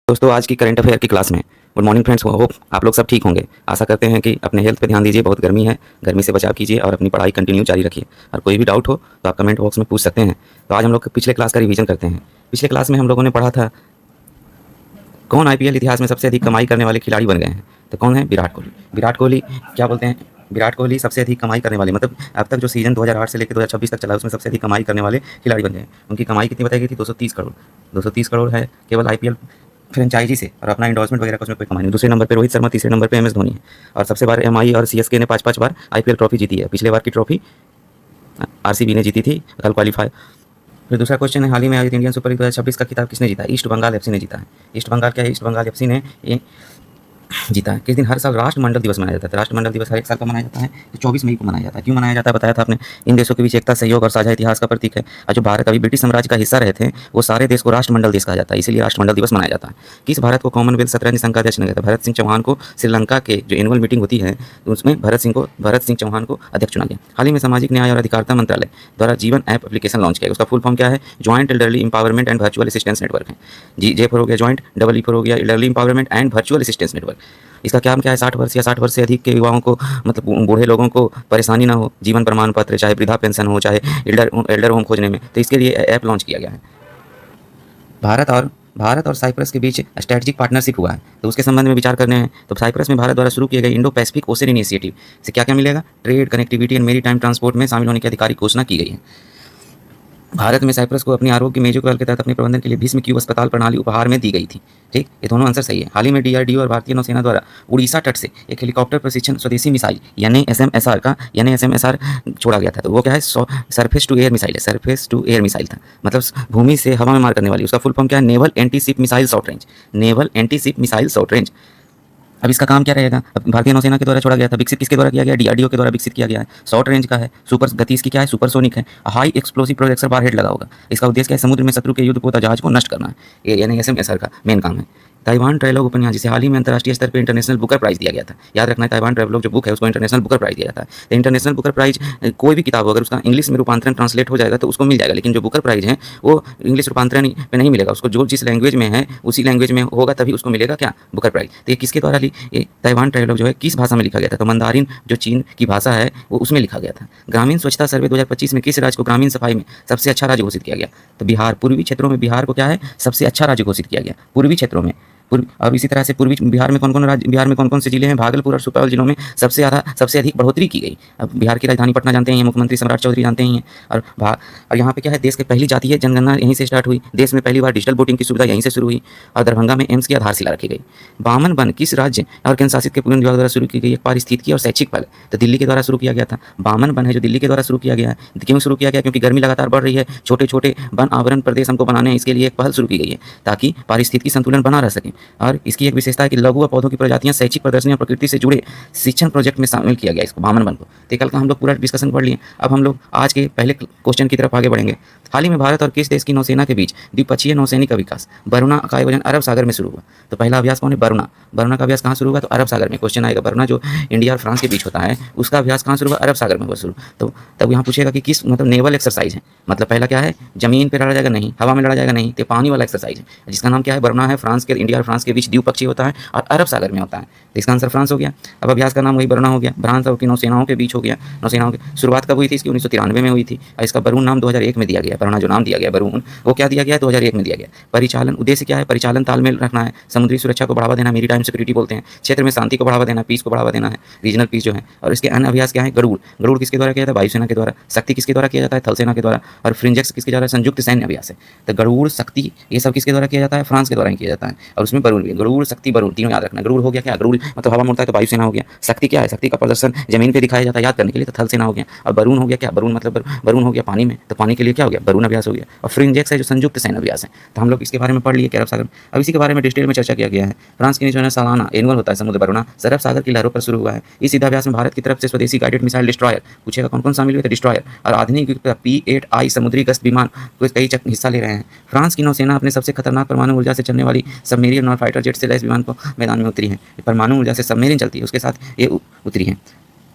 दोस्तों आज की करंट अफेयर की क्लास में गुड मॉर्निंग फ्रेंड्स। होप आप लोग सब ठीक होंगे। आशा करते हैं कि अपने हेल्थ पे ध्यान दीजिए। बहुत गर्मी है, गर्मी से बचाव कीजिए और अपनी पढ़ाई कंटिन्यू जारी रखिए। और कोई भी डाउट हो तो आप कमेंट बॉक्स में पूछ सकते हैं। तो आज हम लोग पिछले क्लास का रिवीजन करते हैं। पिछले क्लास में हम लोगों ने पढ़ा था कौन आईपीएल इतिहास में सबसे अधिक कमाई करने वाले खिलाड़ी बन गए हैं। तो कौन है? विराट कोहली। विराट कोहली क्या बोलते हैं, विराट कोहली सबसे अधिक कमाई करने वाले, मतलब अब तक जो सीजन 2008 से लेकर 2026 तक चला उसमें सबसे अधिक कमाई करने वाले खिलाड़ी बन गए हैं। उनकी कमाई कितनी बताई गई थी? 230 करोड़। 230 करोड़ है केवल आईपीएल फ्रेंचाइजी से, और अपना इंडोर्समेंट वगैरह का उसमें कोई कमाई नहीं। दूसरे नंबर पे रोहित शर्मा, तीसरे नंबर पे एमएस धोनी है। और सबसे बार एमआई और सीएसके ने 5-5 बार आईपीएल ट्रॉफी जीती है। पिछले बार की ट्रॉफी आरसीबी ने जीती थी कल क्वालिफाई। फिर दूसरा क्वेश्चन है, हाल ही में आयोजित इंडियन सुपर लीग 2026 का खिताब किसने जीता? ईस्ट बंगाल एफसी ने जीता है। ईस्ट बंगाल क्या है? ईस्ट बंगाल एफसी ने ये जीता है। किस दिन? हर साल राष्ट्रमंडल दिवस मनाया जाता है। राष्ट्रमंडल दिवस हर एक साल का मनाया जाता है, तो 24 मई को मनाया जाता है। क्यों मनाया जाता है बताया था आपने। इन देशों के बीच एकता, सहयोग और साझा इतिहास का प्रतीक है। और जो भारत अभी ब्रिटिश साम्राज्य का हिस्सा रहे थे वो सारे देश को राष्ट्रमंडल देश कहा जाता है, इसीलिए राष्ट्रमंडल दिवस मनाया जाता है। किस भारत को कॉमनवेल्थ शतरंज संघ का अध्यक्ष चुना गया था? भरत सिंह चौहान को श्रीलंका के जो एनुअल मीटिंग होती है उसमें भरत सिंह चौहान को अध्यक्ष चुना गया। हाल ही में सामाजिक न्याय और अधिकारिता मंत्रालय द्वारा जीवन ऐप एप्लीकेशन लॉन्च किया। उसका फुल फॉर्म क्या है? Joint elderly empowerment and virtual assistance network है। जी जे फॉर हो गया ज्वाइंट, डबल ई फॉर हो गया elderly empowerment and virtual assistance network. इसका काम क्या है? 60 वर्ष या 60 वर्ष से अधिक के युवाओं को, मतलब बूढ़े लोगों को परेशानी ना हो, जीवन प्रमाण पत्र, चाहे वृद्धा पेंशन हो, चाहे एल्डर होम खोजने में, तो इसके लिए ऐप लॉन्च किया गया है। भारत और साइप्रस के बीच स्ट्रेटेजिक पार्टनरशिप हुआ है, तो उसके संबंध में विचार करने हैं। तो साइप्रस में भारत द्वारा शुरू किए गए इंडो पैसिफिक ओशन इनिशिएटिव से क्या क्या मिलेगा? ट्रेड, कनेक्टिविटी एंड मेरी टाइम ट्रांसपोर्ट में शामिल होने की आधिकारिक घोषणा की गई है। भारत में साइप्रस को अपनी आरोग्य मेजो पहल के तहत अपने प्रबंधन के लिए भीष्म क्यूब अस्पताल प्रणाली उपहार में दी गई थी। ठीक, ये दोनों आंसर सही है। हाल ही में डीआरडीओ और भारतीय नौसेना द्वारा उड़ीसा तट से एक हेलीकॉप्टर प्रशिक्षण स्वदेशी मिसाइल यानी एसएमएसआर छोड़ा गया था। तो वो क्या है? सरफेस टू एयर मिसाइल है। सरफेस टू एयर मिसाइल था, मतलब भूमि से हवा में मार करने वाली। उसका फुल फॉर्म क्या है? Naval anti ship missile short range. Naval anti ship missile short range. अब इसका काम क्या रहेगा? अब भारतीय नौसेना के द्वारा छोड़ा गया था, विकसित किसके द्वारा किया गया? डीआरडीओ के द्वारा विकसित किया गया है। शॉर्ट रेंज का है, सुपर गति इसकी क्या है? सुपरसोनिक है। हाई एक्सप्लोसिव प्रोजेक्शन बार हेड लगा होगा। इसका उद्देश्य क्या है? समुद्र में शत्रु के युद्धपोत जहाज को नष्ट करना है, ये यानी एसएमएसआर का मेन काम है। ताइवान ट्रेवलॉग उपन्यास जिसे हाल ही में अंतर्राष्ट्रीय स्तर पर इंटरनेशनल बुकर प्राइज दिया गया था। याद रखना है, ताइवान ट्रेवलॉग जो बुक है उसको इंटरनेशनल बुकर प्राइज दिया जाता है। तो इंटरनेशनल बुकर प्राइज कोई भी किताब हो अगर उसका इंग्लिश में रूपांतरण ट्रांसलेट हो जाएगा तो उसको मिल जाएगा, लेकिन जो बुकर प्राइज है वो इंग्लिश रूपांतरण पे नहीं मिलेगा। उसको जो जिस लैंग्वेज में है उसी लैंग्वेज में होगा तभी उसको मिलेगा क्या? Booker prize. तो ये किसके द्वारा ली? ये ताइवान ट्रेवलॉग जो है किस भाषा में लिखा गया था? तो मंदारिन जो चीन की भाषा है वो उसमें लिखा गया था। ग्रामीण स्वच्छता सर्वे 2025 में किस राज्य को ग्रामीण सफाई में सबसे अच्छा राज्य घोषित किया गया? तो बिहार। पूर्वी क्षेत्रों में बिहार को क्या है? सबसे अच्छा राज्य घोषित किया गया पूर्वी क्षेत्रों में। और इसी तरह से पूर्वी बिहार में कौन कौन से जिले हैं? भागलपुर और सुपौल जिलों में सबसे अधिक बढ़ोतरी की गई। अब बिहार की राजधानी पटना जानते हैं, मुख्यमंत्री सम्राट चौधरी जानते ही हैं। और यहाँ पे क्या है? देश की पहली जातीय जनगणना यहीं से स्टार्ट हुई। देश में पहली बार डिजिटल वोटिंग की सुविधा यहीं से शुरू हुई। और दरभंगा में एम्स की आधारशिला रखी गई। बामन वन किस राज्य और केंद्र शासित के पूर्ण विभाग द्वारा शुरू की गई एक पारिस्थितिकी और शैक्षिक पहल? तो दिल्ली के द्वारा शुरू किया गया था। बामन वन है जो दिल्ली के द्वारा शुरू किया गया है। क्यों शुरू किया गया? क्योंकि गर्मी लगातार बढ़ रही है, छोटे छोटे वन आवरण प्रदेश हमको बनाने हैं, इसके लिए एक पहल शुरू की गई है ताकि पारिस्थितिकी संतुलन बना रह सके। और इसकी एक विशेषता है कि लघु व पौधों की प्रजातियां शैक्षिक प्रदर्शनी और प्रकृति से जुड़े शिक्षण प्रोजेक्ट में शामिल किया गया इसको, बामन वन को। तो कल का हम लोग पूरा डिस्कशन पढ़ लिए। अब हम लोग आज के पहले क्वेश्चन की तरफ आगे बढ़ेंगे। हाल ही में भारत और किस देश की नौसेना के बीच द्विपक्षीय नौसैनिक विकास वरुणा का आयोजन अरब सागर में शुरू हुआ? तो पहला अभ्यास कौन है? वरुणा। वरुणा का अभ्यास कहाँ शुरू हुआ? तो अरब सागर में। क्वेश्चन आएगा, वरुणा जो इंडिया और फ्रांस के बीच होता है उसका अभ्यास कहाँ शुरू हुआ? अरब सागर में हुआ शुरू। तो तब यहाँ पूछेगा कि किस, मतलब नेवल एक्सरसाइज है, मतलब पहला क्या है? जमीन पर लड़ा जाएगा नहीं, हवा में लड़ा जाएगा नहीं, तो पानी वाला एक्सरसाइज है जिसका नाम क्या है? वरुणा है। फ्रांस के, इंडिया और फ्रांस के बीच द्विपक्षीय होता है और अरब सागर में होता है, तो इसका आंसर फ्रांस हो गया। अब अभ्यास का नाम वही वरुणा हो गया। फ्रांस और की नौसेनाओं के बीच हो गया। नौसेनाओं की शुरुआत कब हुई थी? इसकी 1993 में हुई थी और इसका वरुण नाम 2001 में दिया गया। वरुणा जो नाम दिया गया वरुण, वो क्या दिया गया? 2001 में दिया गया। परिचालन उद्देश्य क्या है? परिचालन तालमेल रखना है, समुद्री सुरक्षा को बढ़ावा देना, मेरी टाइम सिक्योरिटी बोलते हैं, क्षेत्र में शांति को बढ़ावा देना, पीस को बढ़ावा देना है, रीजनल पीस जो है। और इसके अन्य अभ्यास क्या है? गरुड़। गरुड़ किसके द्वारा किया जाता है? वायुसेना के द्वारा। शक्ति किसके द्वारा किया जाता है? थल सेना के द्वारा। और फ्रिंजेक्स किसके द्वारा? संयुक्त सैन्य अभ्यास है। तो गरुड़, शक्ति, ये सब किसके द्वारा किया जाता है? फ्रांस के द्वारा ही किया जाता है। और उसमें वरुण भी, गरुड़, शक्ति, वरुण तीनों याद रखना। गरुड़ हो गया क्या? गरुड़ मतलब हवा में उड़ता है तो वायुसेना हो गया। शक्ति क्या है? शक्ति का प्रदर्शन जमीन पे दिखाया जाता है याद करने के लिए, तो थल सेना हो गया। और वरुण हो गया क्या? वरुण मतलब वरुण हो गया पानी में, तो पानी के लिए क्या हो गया? वरुण अभ्यास हो गया। और फ्रिंजेक्स है जो संयुक्त सैन्य अभ्यास है। तो हम लोग इसके बारे में पढ़ लिए अरब सागर। अब इसी के बारे में डिटेल में चर्चा किया गया है। फ्रांस के नीचे सालाना एनुअल होता है समुद्र वरुणा, अरब सागर की लहरों पर शुरू हुआ है। इस युद्धाभ्यास में भारत की तरफ से स्वदेशी गाइडेड मिसाइल डिस्ट्रॉयर, पूछेगा कौन कौन शामिल हुए थे? डिस्ट्रॉयर और आधुनिक P-8I समुद्री गश्त विमान को कई हिस्सा ले रहे हैं। फ्रांस की नौसेना अपने सबसे खतरनाक परमाणु ऊर्जा से चलने वाली सबमेरिन और फाइटर जेट से लैस विमान को मैदान में उतरी है। परमाणु ऊर्जा से सबमेरिन चलती है उसके साथ ये उतरी है।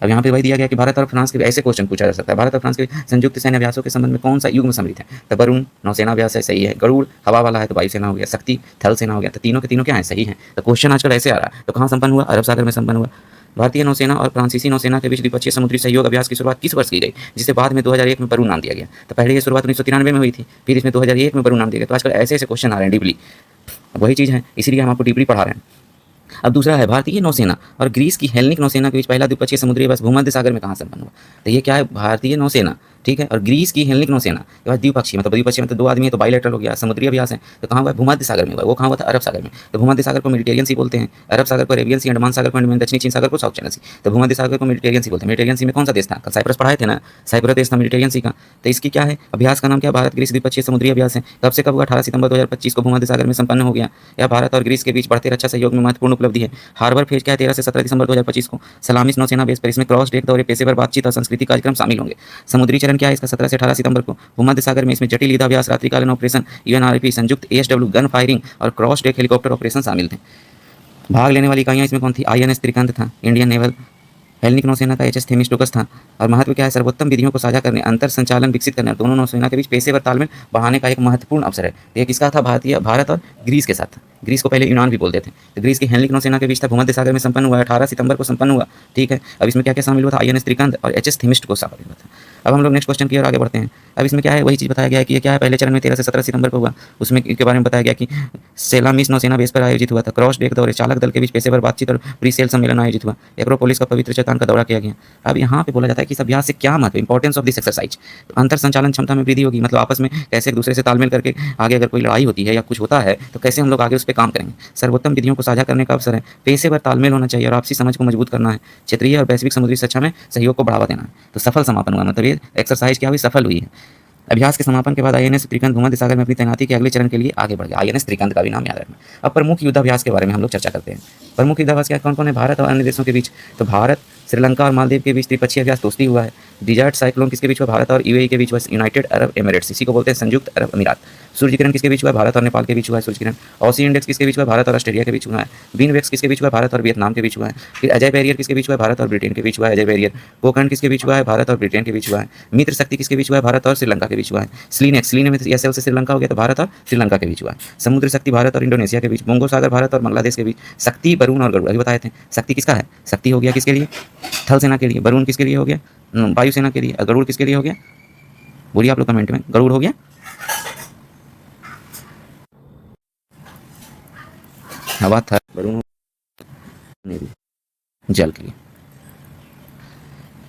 अब यहाँ पे वही दिया गया कि भारत और फ्रांस के ऐसे क्वेश्चन पूछा जा सकता है, भारत और फ्रांस के संयुक्त सैन्य अभ्यासों के संबंध में कौन सा युग्म सम्मिलित है? तो वरुण नौसेना अभ्यास है, सही है। गरुड़ हवा वाला है तो वायुसेना हो गया। शक्ति थल सेना हो गया। तो तीनों के तीनों क्या है? सही है। तो क्वेश्चन आजकल ऐसे आ रहा है। तो कहाँ संपन्न हुआ? अरब सागर में संपन्न हुआ। भारतीय नौसेना और फ्रांसीसी नौसेना के बीच द्विपक्षीय समुद्री सहयोग अभ्यास की शुरुआत किस वर्ष की गई, जिसे बाद में 2001 में वरुण नाम दिया गया? तो पहले ये शुरुआत 1993 में हुई थी, फिर इसमें 2001 में वरुण नाम दिया गया। तो आजकल ऐसे ऐसे क्वेश्चन आ रहे हैं डीपली, वही चीज़ है, इसीलिए हम आपको डीपली पढ़ा रहे हैं। अब दूसरा है भारतीय नौसेना और ग्रीस की हेलेनिक नौसेना के बीच पहला द्विपक्षीय समुद्री अभ्यास भूमध्य सागर में कहाँ संपन्न हुआ? तो ये क्या है? भारतीय नौसेना, ठीक है, और ग्रीस की हेलेनिक नौसेना के बाद द्विपक्षीय, मतलब द्विपक्षीय मतलब दो आदमी है तो बाइलेटरल हो गया, समुद्री अभ्यास है। तो कहाँ हुआ? भूमध्य सागर में हुआ। वो कहाँ हुआ था? अरब सागर में। तो भूमध्य सागर को मेडिटेरियन सी बोलते हैं, अरब सागर को अरेबियन सी, अंडमान सागर को दक्षिणी चीन सागर को साउथ चाइना सी। तो भूमध्य सागर को मेडिटेरियन सी बोलते हैं। मेडिटेरियन सी में कौन सा देश था? कल साइप्रस पढ़ाए थे ना, साइप्रस देश था मेडिटेरियन सी का। तो इसकी क्या है? अभ्यास का नाम क्या? भारत ग्रीस द्विपक्षीय समुद्री अभ्यास है। कब से कब हुआ? 18 सितंबर 2025 को भूमध्य सागर में संपन्न हो गया। यह भारत और ग्रीस के बीच बढ़ते रक्षा सहयोग में महत्वपूर्ण उपलब्धि है। हार्बर फेज क्या है? 13 से 17 दिसंबर 2025 को सलामिस नौसेना बेस पर। इसमें क्रॉस डेक दौरे, पेशेवर बातचीत और सांस्कृतिक कार्यक्रम शामिल होंगे। समुद्री चरण क्या है इसका? 17 से 18 सितंबर को भूमध्य सागर में। इसमें जटिल युद्धाभ्यास, रात्रिकालीन ऑपरेशन, यूएनआरपी, संयुक्त एएसडब्ल्यू गन फायरिंग और क्रॉस डेक हेलीकॉप्टर ऑपरेशन शामिल थे। भाग लेने वाली इकाइयाँ इसमें कौन थी? आईएनएस त्रिकंत था, इंडियन नेवल। हेलेनिक नौसेना का एचएस थेमिस्टोकस था। और महत्व क्या है? सर्वोत्तम विधियों को साझा करने, अंतर संचालन विकसित करने और दोनों नौसेना के बीच पेशेवर तालमेल बढ़ाने का एक महत्वपूर्ण अवसर है। तो ये किसका था? भारत और ग्रीस के साथ। ग्रीस को पहले यूनान भी बोलते थे। तो ग्रीस की हेलेनिक नौसेना के बीच था, भूमध्य सागर में संपन्न हुआ, 18 सितंबर को संपन्न हुआ, ठीक है। अब इसमें क्या क्या शामिल हुआ था? आईएनएस त्रिकंत और एचएस थेमिस्टोकस शामिल हुआ था। अब हम लोग नेक्स्ट क्वेश्चन की ओर आगे बढ़ते हैं। अब इसमें क्या है? वही चीज़ बताया गया है कि ये क्या है? पहले चरण में 13 से 17 सितंबर को हुआ, उसमें के बारे में बताया गया कि सेलामिस नौसेना बेस पर आयोजित हुआ था। क्रॉस डेक दौरे, चालक दल के बीच पेशेवर बातचीत और प्री सेल सम्मेलन आयोजित हुआ। एक्रोपोलिस का पवित्र चट्टान का दौरा किया गया। अब यहाँ पे बोला जाता है कि इस अभ्यास से क्या महत्व, इंपॉर्टेंस ऑफ दिस एक्सरसाइज। तो अंतर संचालन क्षमता में वृद्धि होगी, मतलब आपस में कैसे एक दूसरे से तालमेल करके आगे अगर कोई लड़ाई होती है या कुछ होता है तो कैसे हम लोग आगे उस पर काम करेंगे। सर्वोत्तम विधियों को साझा करने का अवसर है, पेशेवर तालमेल होना चाहिए और आपसी समझ को मजबूत करना है। क्षेत्रीय और वैश्विक समुद्री सुरक्षा में सहयोग को बढ़ावा देना है। तो सफल समापन हुआ, मतलब ये एक्सरसाइज क्या हुई? सफल हुई है। अभ्यास के समापन के बाद आईएनएस त्रिकंत भूमध्य सागर में अपनी तैनाती के अगले चरण के लिए आगे बढ़ गया। आईएनएस त्रिकंत का भी नाम याद रखना। अब प्रमुख युद्धाभ्यास के बारे में हम लोग चर्चा करते हैं। प्रमुख युद्धाभ्यास क्या कौन कौन है? भारत और अन्य देशों के बीच। तो भारत, श्रीलंका और मालदीव के बीच त्रिपक्षीय अभ्यास दोस्ती हुआ है। डिजर्ट साइक्लोन किसके बीच हुआ? भारत और यूएई के बीच हुआ, यूनाइटेड अरब एमिरेट्स, इसी को बोलते हैं संयुक्त अरब अमीरात। सूर्यकिरण किसके बीच हुआ? भारत और नेपाल के बीच हुआ है सूर्यकिरण। ऑसी इंडेक्स किसके बीच हुआ? भारत और ऑस्ट्रेलिया के बीच हुआ है। विनवेक्स किसके बीच हुआ? भारत और वियतनाम के बीच हुआ है। फिर अजय बैरियर किसके बीच हुआ है? भारत और ब्रिटेन के बीच हुआ है अजय बैरियर। पोखंड किसके बीच हुआ है? भारत और ब्रिटेन के बीच हुआ है। मित्र शक्ति किसके बीच हुआ है? भारत और श्रीलंका के बीच हुआ है। स्लीन में एसएल से श्रीलंका हो गया तो भारत और श्रीलंका के बीच हुआ है। समुद्र शक्ति भारत और इंडोनेशिया के बीच। बोंगो सागर भारत और बांग्लादेश के बीच। शक्ति, वरुण और गरुड़ अभी बताए थे। शक्ति किसका है? शक्ति हो गया किसके लिए? थल सेना के लिए। वरुण किसके लिए हो गया? वायुसेना के लिए। गरुड़ किसके लिए हो गया? बोलिए आप लोग कमेंट में, गरुड़ हो गया। हवा, थल, वरुण, नेवी, जल के लिए।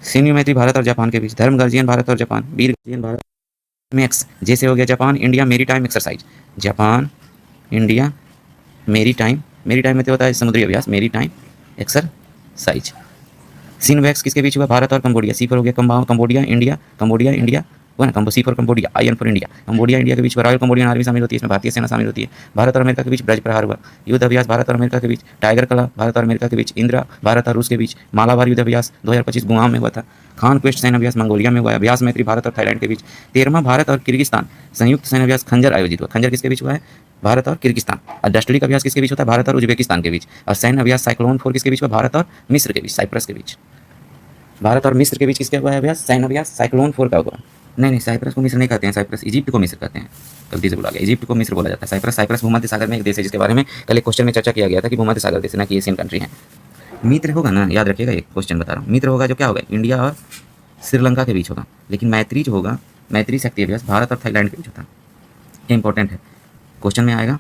सैन्य मैत्री भारत और जापान के बीच। धर्म गर्जियन भारत और जापान। वीर गर्जियन भारत में एक्स जैसे हो गया जापान इंडिया मेरी टाइम एक्सरसाइज। जापान इंडिया मेरी टाइम में तो होता है समुद्री अभ्यास, मेरी टाइम एक्सरसाइज। सिनवैक्स किसके बीच हुआ? भारत और कंबोडिया। सी फॉर हो गया कंबोडिया इंडिया हुआ ना, C for Cambodia, I for India. Cambodia India के बीच रॉयल कंबोडियन आर्मी शामिल होती है, इसमें भारतीय सेना शामिल होती है। भारत और अमेरिका के बीच ब्रज प्रहार हुआ। युद्ध अभ्यास भारत और अमेरिका के बीच। टाइगर कला भारत और अमेरिका के बीच। इंदिरा भारत और रूस के बीच। मालाबार युद्ध अभ्यास 2025 गुआम में हुआ था। खान क्वेस्ट सैन्य अभ्यास मंगोलिया में हुआ। अभ्यास मैत्री भारत और थाईलैंड के बीच। 13वां भारत और किर्गिस्तान संयुक्त सैन्य अभ्यास खंजर आयोजित हुआ। खंजर किसके बीच हुआ है? भारत और किर्गिस्तान। और डस्टरिक अभ्यास किसके बीच होता है? भारत और उज्बेकिस्तान के बीच। और सैन्य अभ्यास साइक्लोन 4 किसके बीच हुआ? भारत और मिस्र के बीच, साइप्रस के बीच। भारत और मिस्र के बीच किसका हुआ है अभ्यास? सैन्य अभ्यास साइक्लोन 4 का हुआ। नहीं, साइप्रस को मिस्र नहीं कहते हैं, साइप्रस इजिप्ट को मिस्र कहते हैं, गलती से बोला गया, इजिप्ट को मिस्र बोला जाता है। साइप्रस भूमध्य सागर में एक देश है जिसके बारे में कल एक क्वेश्चन में चर्चा किया गया था कि भूमध्य सागर देश ना कि एशियन कंट्री है। मित्र होगा ना, याद रखिएगा, एक क्वेश्चन बता रहा हूँ। मित्र होगा जो क्या होगा? इंडिया और श्रीलंका के बीच होगा। लेकिन मैत्री जो होगा, मैत्री शक्ति अभ्यास भारत और थाईलैंड के बीच होता है। ये इंपॉर्टेंट है, क्वेश्चन में आएगा।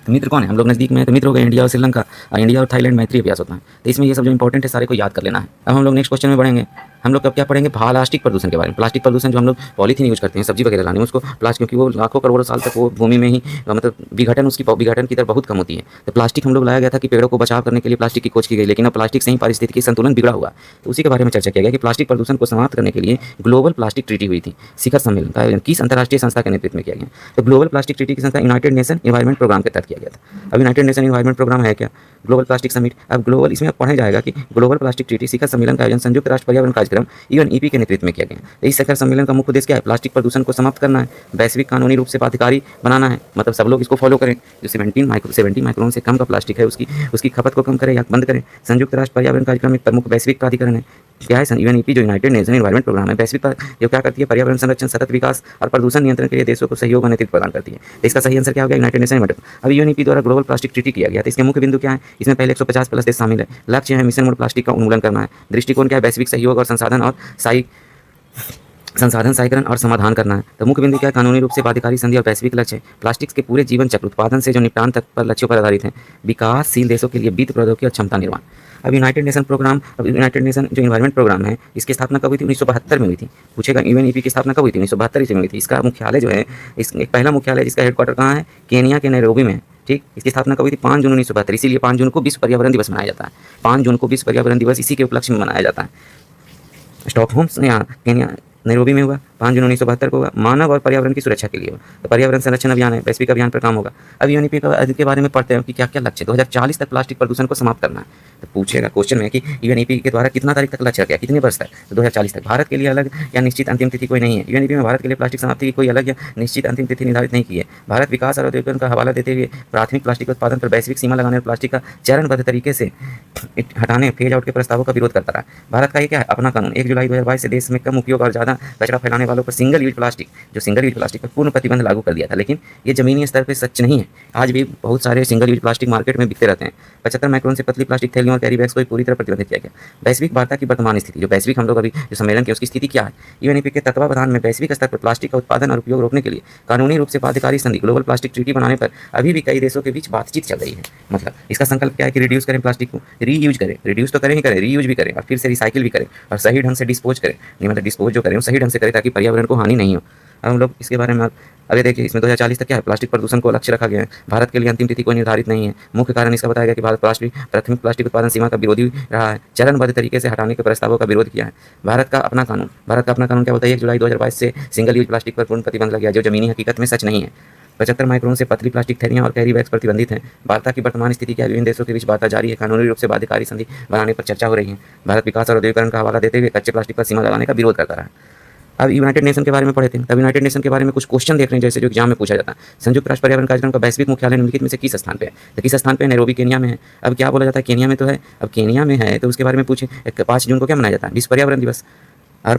तो मित्र कौन है? हम लोग नज़दीक में, तो मित्र हो गए इंडिया और श्रीलंका, और इंडिया और थाईलैंड मैत्री अभ्यास होता है। तो इसमें ये सब जो इंपॉर्टेंट है सारे को याद कर लेना है। अब हम लोग नेक्स्ट क्वेश्चन में बढ़ेंगे। हम लोग कब क्या पढ़ेंगे? प्लास्टिक प्रदूषण के बारे में। प्लास्टिक प्रदूषण जो हम लोग पॉलीथीन यूज करते हैं सब्जी वगैरह लाने में, उसको प्लास्टिक, क्योंकि वो लाखों करोड़ों साल तक वो भूमि में ही मतलब विघटन की दर बहुत कम होती है। तो प्लास्टिक हम लोग लाया गया था कि पेड़ों को बचाव करने के लिए प्लास्टिक की खोज की गई, लेकिन अब प्लास्टिक से ही पारिस्थितिकी संतुलन बिगड़ा हुआ। तो उसी के बारे में चर्चा किया गया कि प्लास्टिक प्रदूषण को समाप्त करने के लिए ग्लोबल प्लास्टिक ट्रीटी हुई थी। शिखर सम्मेलन का आयोजन किस अंतर्राष्ट्रीय संस्था के नेतृत्व में किया गया? तो ग्लोबल प्लास्टिक ट्रीटी की संस्था यूनाइटेड नेशन एनवायरमेंट प्रोग्राम के तहत किया गया था। अब यूनाइटेड नेशन एनवायरमेंट प्रोग्राम है क्या? Global plastic summit. अब ग्लोबल इसमें पढ़ा जाएगा कि ग्लोबल प्लास्टिक ट्रीटी शिखर सम्मेलन का आयोजन संयुक्त राष्ट्र पर्यावरण कार्यक्रम यूएनईपी के नेतृत्व में किया गया। तो इस शिखर सम्मेलन का मुख्य उद्देश्य क्या है? प्लास्टिक प्रदूषण को समाप्त करना है, वैश्विक कानूनी रूप से बाध्यकारी बनाना है, मतलब सब लोग इसको फॉलो करें। जो 70 माइक्रोन से कम का प्लास्टिक है उसकी खपत को कम करें या बंद करें। संयुक्त राष्ट्र पर्यावरण कार्यक्रम एक प्रमुख वैश्विक प्राधिकरण है। क्या है यूएनईपी जो यूनाइटेड नेशन एनवायरमेंट प्रोग्राम है वैश्विक जो क्या करती है पर्यावरण संरक्षण सतत विकास और प्रदूषण नियंत्रण के लिए देशों को सहयोग और नेतृत्व प्रदान करती है। तो इसका सही आंसर क्या हो गया यूनाइटेड नेशन एनवायरमेंट। अब यूएनईपी द्वारा ग्लोबल प्लास्टिक ट्रीटी किया गया। तो इसके मुख्य बिंदु क्या है, इसमें पहले 150 प्लस देश शामिल है। लक्ष्य है मिशन मोड प्लास्टिक का उन्मूलन करना है। दृष्टिकोण क्या है, वैश्विक सहयोग और संसाधन साइकरण और समाधान करना है। तो मुख्य बिंदु क्या है, कानूनी रूप से बाध्यकारी संधि और वैश्विक लक्ष्य है प्लास्टिक के पूरे जीवन चक्र उत्पादन से जो निपटान तक पर लक्ष्यों पर आधारित है। विकासशील देशों के लिए वित्त प्रौद्योगिकी और क्षमता निर्माण। अब यूनाइटेड नेशन जो एनवायरमेंट प्रोग्राम है इसकी स्थापना कब हुई थी, 1972 में हुई थी। पूछेगा यूएनईपी की स्थापना कब हुई थी, 1972 ईस्वी में हुई थी। इसका मुख्यालय जो है एक पहला मुख्यालय जिसका हेडक्वार्टर कहाँ है, केनिया के नैरोबी में है। ठीक, इसकी स्थापना कब हुई थी, 5 जून 1972। इसीलिए 5 जून को विश्व पर्यावरण दिवस मनाया जाता है। 5 जून को विश्व पर्यावरण दिवस इसी के उपलक्ष्य में मनाया जाता है। स्टॉकहोम केनिया नैरोबी में हुआ 5 जून 1972 को हुआ। मानव और पर्यावरण की सुरक्षा के लिए हुआ। तो पर्यावरण संरक्षण अभियान है, वैश्विक अभियान पर काम होगा। अब यूएनईपी के बारे में पढ़ते हैं कि क्या क्या लक्ष्य 2040 तक प्लास्टिक प्रदूषण को समाप्त करना है। तो पूछेगा क्वेश्चन में कि यूएनईपी के द्वारा कितना तारीख तक लक्ष्य रखा, कितने वर्ष तक, तो 2040 तक। भारत के लिए अलग या निश्चित अंतिम तिथि कोई नहीं है। यूएनईपी में भारत के लिए प्लास्टिक समाप्ति की कोई अलग या निश्चित अंतिम तिथि निर्धारित नहीं की है। भारत विकास और औद्योगिकरण का हवाला देते हुए प्राथमिक प्लास्टिक उत्पादन पर वैश्विक सीमा लगाने और प्लास्टिक का चरणबद्ध तरीके से हटाने फेज आउट के प्रस्तावों का विरोध करता रहा। भारत का ये क्या है, अपना कानून 1 जुलाई 2022 से देश में कम उपयोग और ज़्यादा कचरा फैलाने वालों पर सिंगल यूज प्लास्टिक पर पूर्ण प्रतिबंध लागू कर दिया था। लेकिन ये जमीनी स्तर पर सच नहीं है। आज भी बहुत सारे सिंगल यूज प्लास्टिक मार्केट में बिकते रहते हैं। 75 माइक्रोन से पतली प्लास्टिक थैलियों और कैरी बैग्स को पूरी तरह प्रतिबंधित किया गया। वैश्विक वार्ता की वर्तमान स्थिति, जो वैश्विक हम लोग अभी जो सम्मेलन की उसकी स्थिति क्या है, यूएनईपी के तत्वावधान में वैश्विक स्तर पर प्लास्टिक का उत्पादन और उपयोग रोकने के लिए कानूनी रूप से बाध्यकारी संधि ग्लोबल प्लास्टिक ट्रीटी बनाने पर अभी भी कई देशों के बीच बातचीत चल रही है। मतलब इसका संकल्प क्या है कि रिड्यूस करें प्लास्टिक को, रीयूज करें, रिड्यूस तो करें ही करें, रीयूज भी करें और फिर से रिसाइकिल भी करें और सही ढंग से डिस्पोज करें। नहीं मतलब डिस्पोज जो करें वो सही ढंग से करें ताकि पर्यावरण को हानि नहीं हो। अब हम लोग इसके बारे में अभी देखिए, इसमें 2040 तक क्या है, प्लास्टिक प्रदूषण को लक्ष्य रखा गया है। भारत के लिए अंतिम तिथि कोई निर्धारित नहीं है। मुख्य कारण इसका बताया गया कि भारत प्राथमिक प्लास्टिक उत्पादन सीमा का विरोधी रहा है, चरणबद्ध तरीके से हटाने के प्रस्तावों का विरोध किया है। भारत का अपना कानून क्या बोलता है, 1 जुलाई 2022 से सिंगल यूज प्लास्टिक पर पूर्ण प्रतिबंध लग गया, जो जमीनी हकीकत में सच नहीं है। 75 माइक्रोन से पतली प्लास्टिक थैलियां और कैरी बैग्स प्रतिबंधित हैं। वार्ता की वर्तमान स्थिति क्या है, विभिन्न देशों के बीच वार्ता जारी है। कानूनी रूप से बाध्यकारी संधि बनाने पर चर्चा हो रही है। भारत विकास और औद्योगिकरण का हवाला देते हुए कच्चे प्लास्टिक पर सीमा लगाने का विरोध करता रहा। अब यूनाइटेड नेशन के बारे में पढ़े थे, तब यूनाइटेड नेशन के बारे में कुछ क्वेश्चन देख रहे हैं जैसे जो एग्जाम में पूछा जाता है। संयुक्त राष्ट्र पर्यावरण कार्यक्रम का वैश्विक मुख्यालय निम्नलिखित में से किस स्थान पे है, तो किस स्थान पे है, नैरोबी केनिया में है। अब क्या बोला जाता है, केनिया में तो है। अब केनिया में है तो उसके बारे में पूछे 5 जून को क्या मनाया जाता है, विश्व पर्यावरण दिवस। और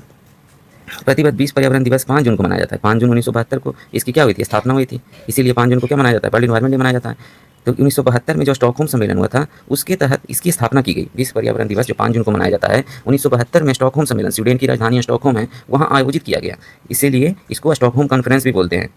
प्रतिबद्ध विश्व पर्यावरण दिवस 5 जून को मनाया जाता है। 5 जून 1972 को इसकी क्या हुई थी, स्थापना हुई थी। इसीलिए 5 जून को क्या मनाया जाता है, वर्ल्ड एनवायरमेंट डे मनाया जाता है। तो 1972 में जो स्टॉकहोम सम्मेलन हुआ था उसके तहत इसकी स्थापना की गई। विश्व पर्यावरण दिवस जो 5 जून को मनाया जाता है, 1972 में स्टॉकहोम सम्मेलन, स्वीडन की राजधानी स्टॉकहोम है, वहाँ आयोजित किया गया। इसीलिए इसको स्टॉकहोम कॉन्फ्रेंस भी बोलते हैं,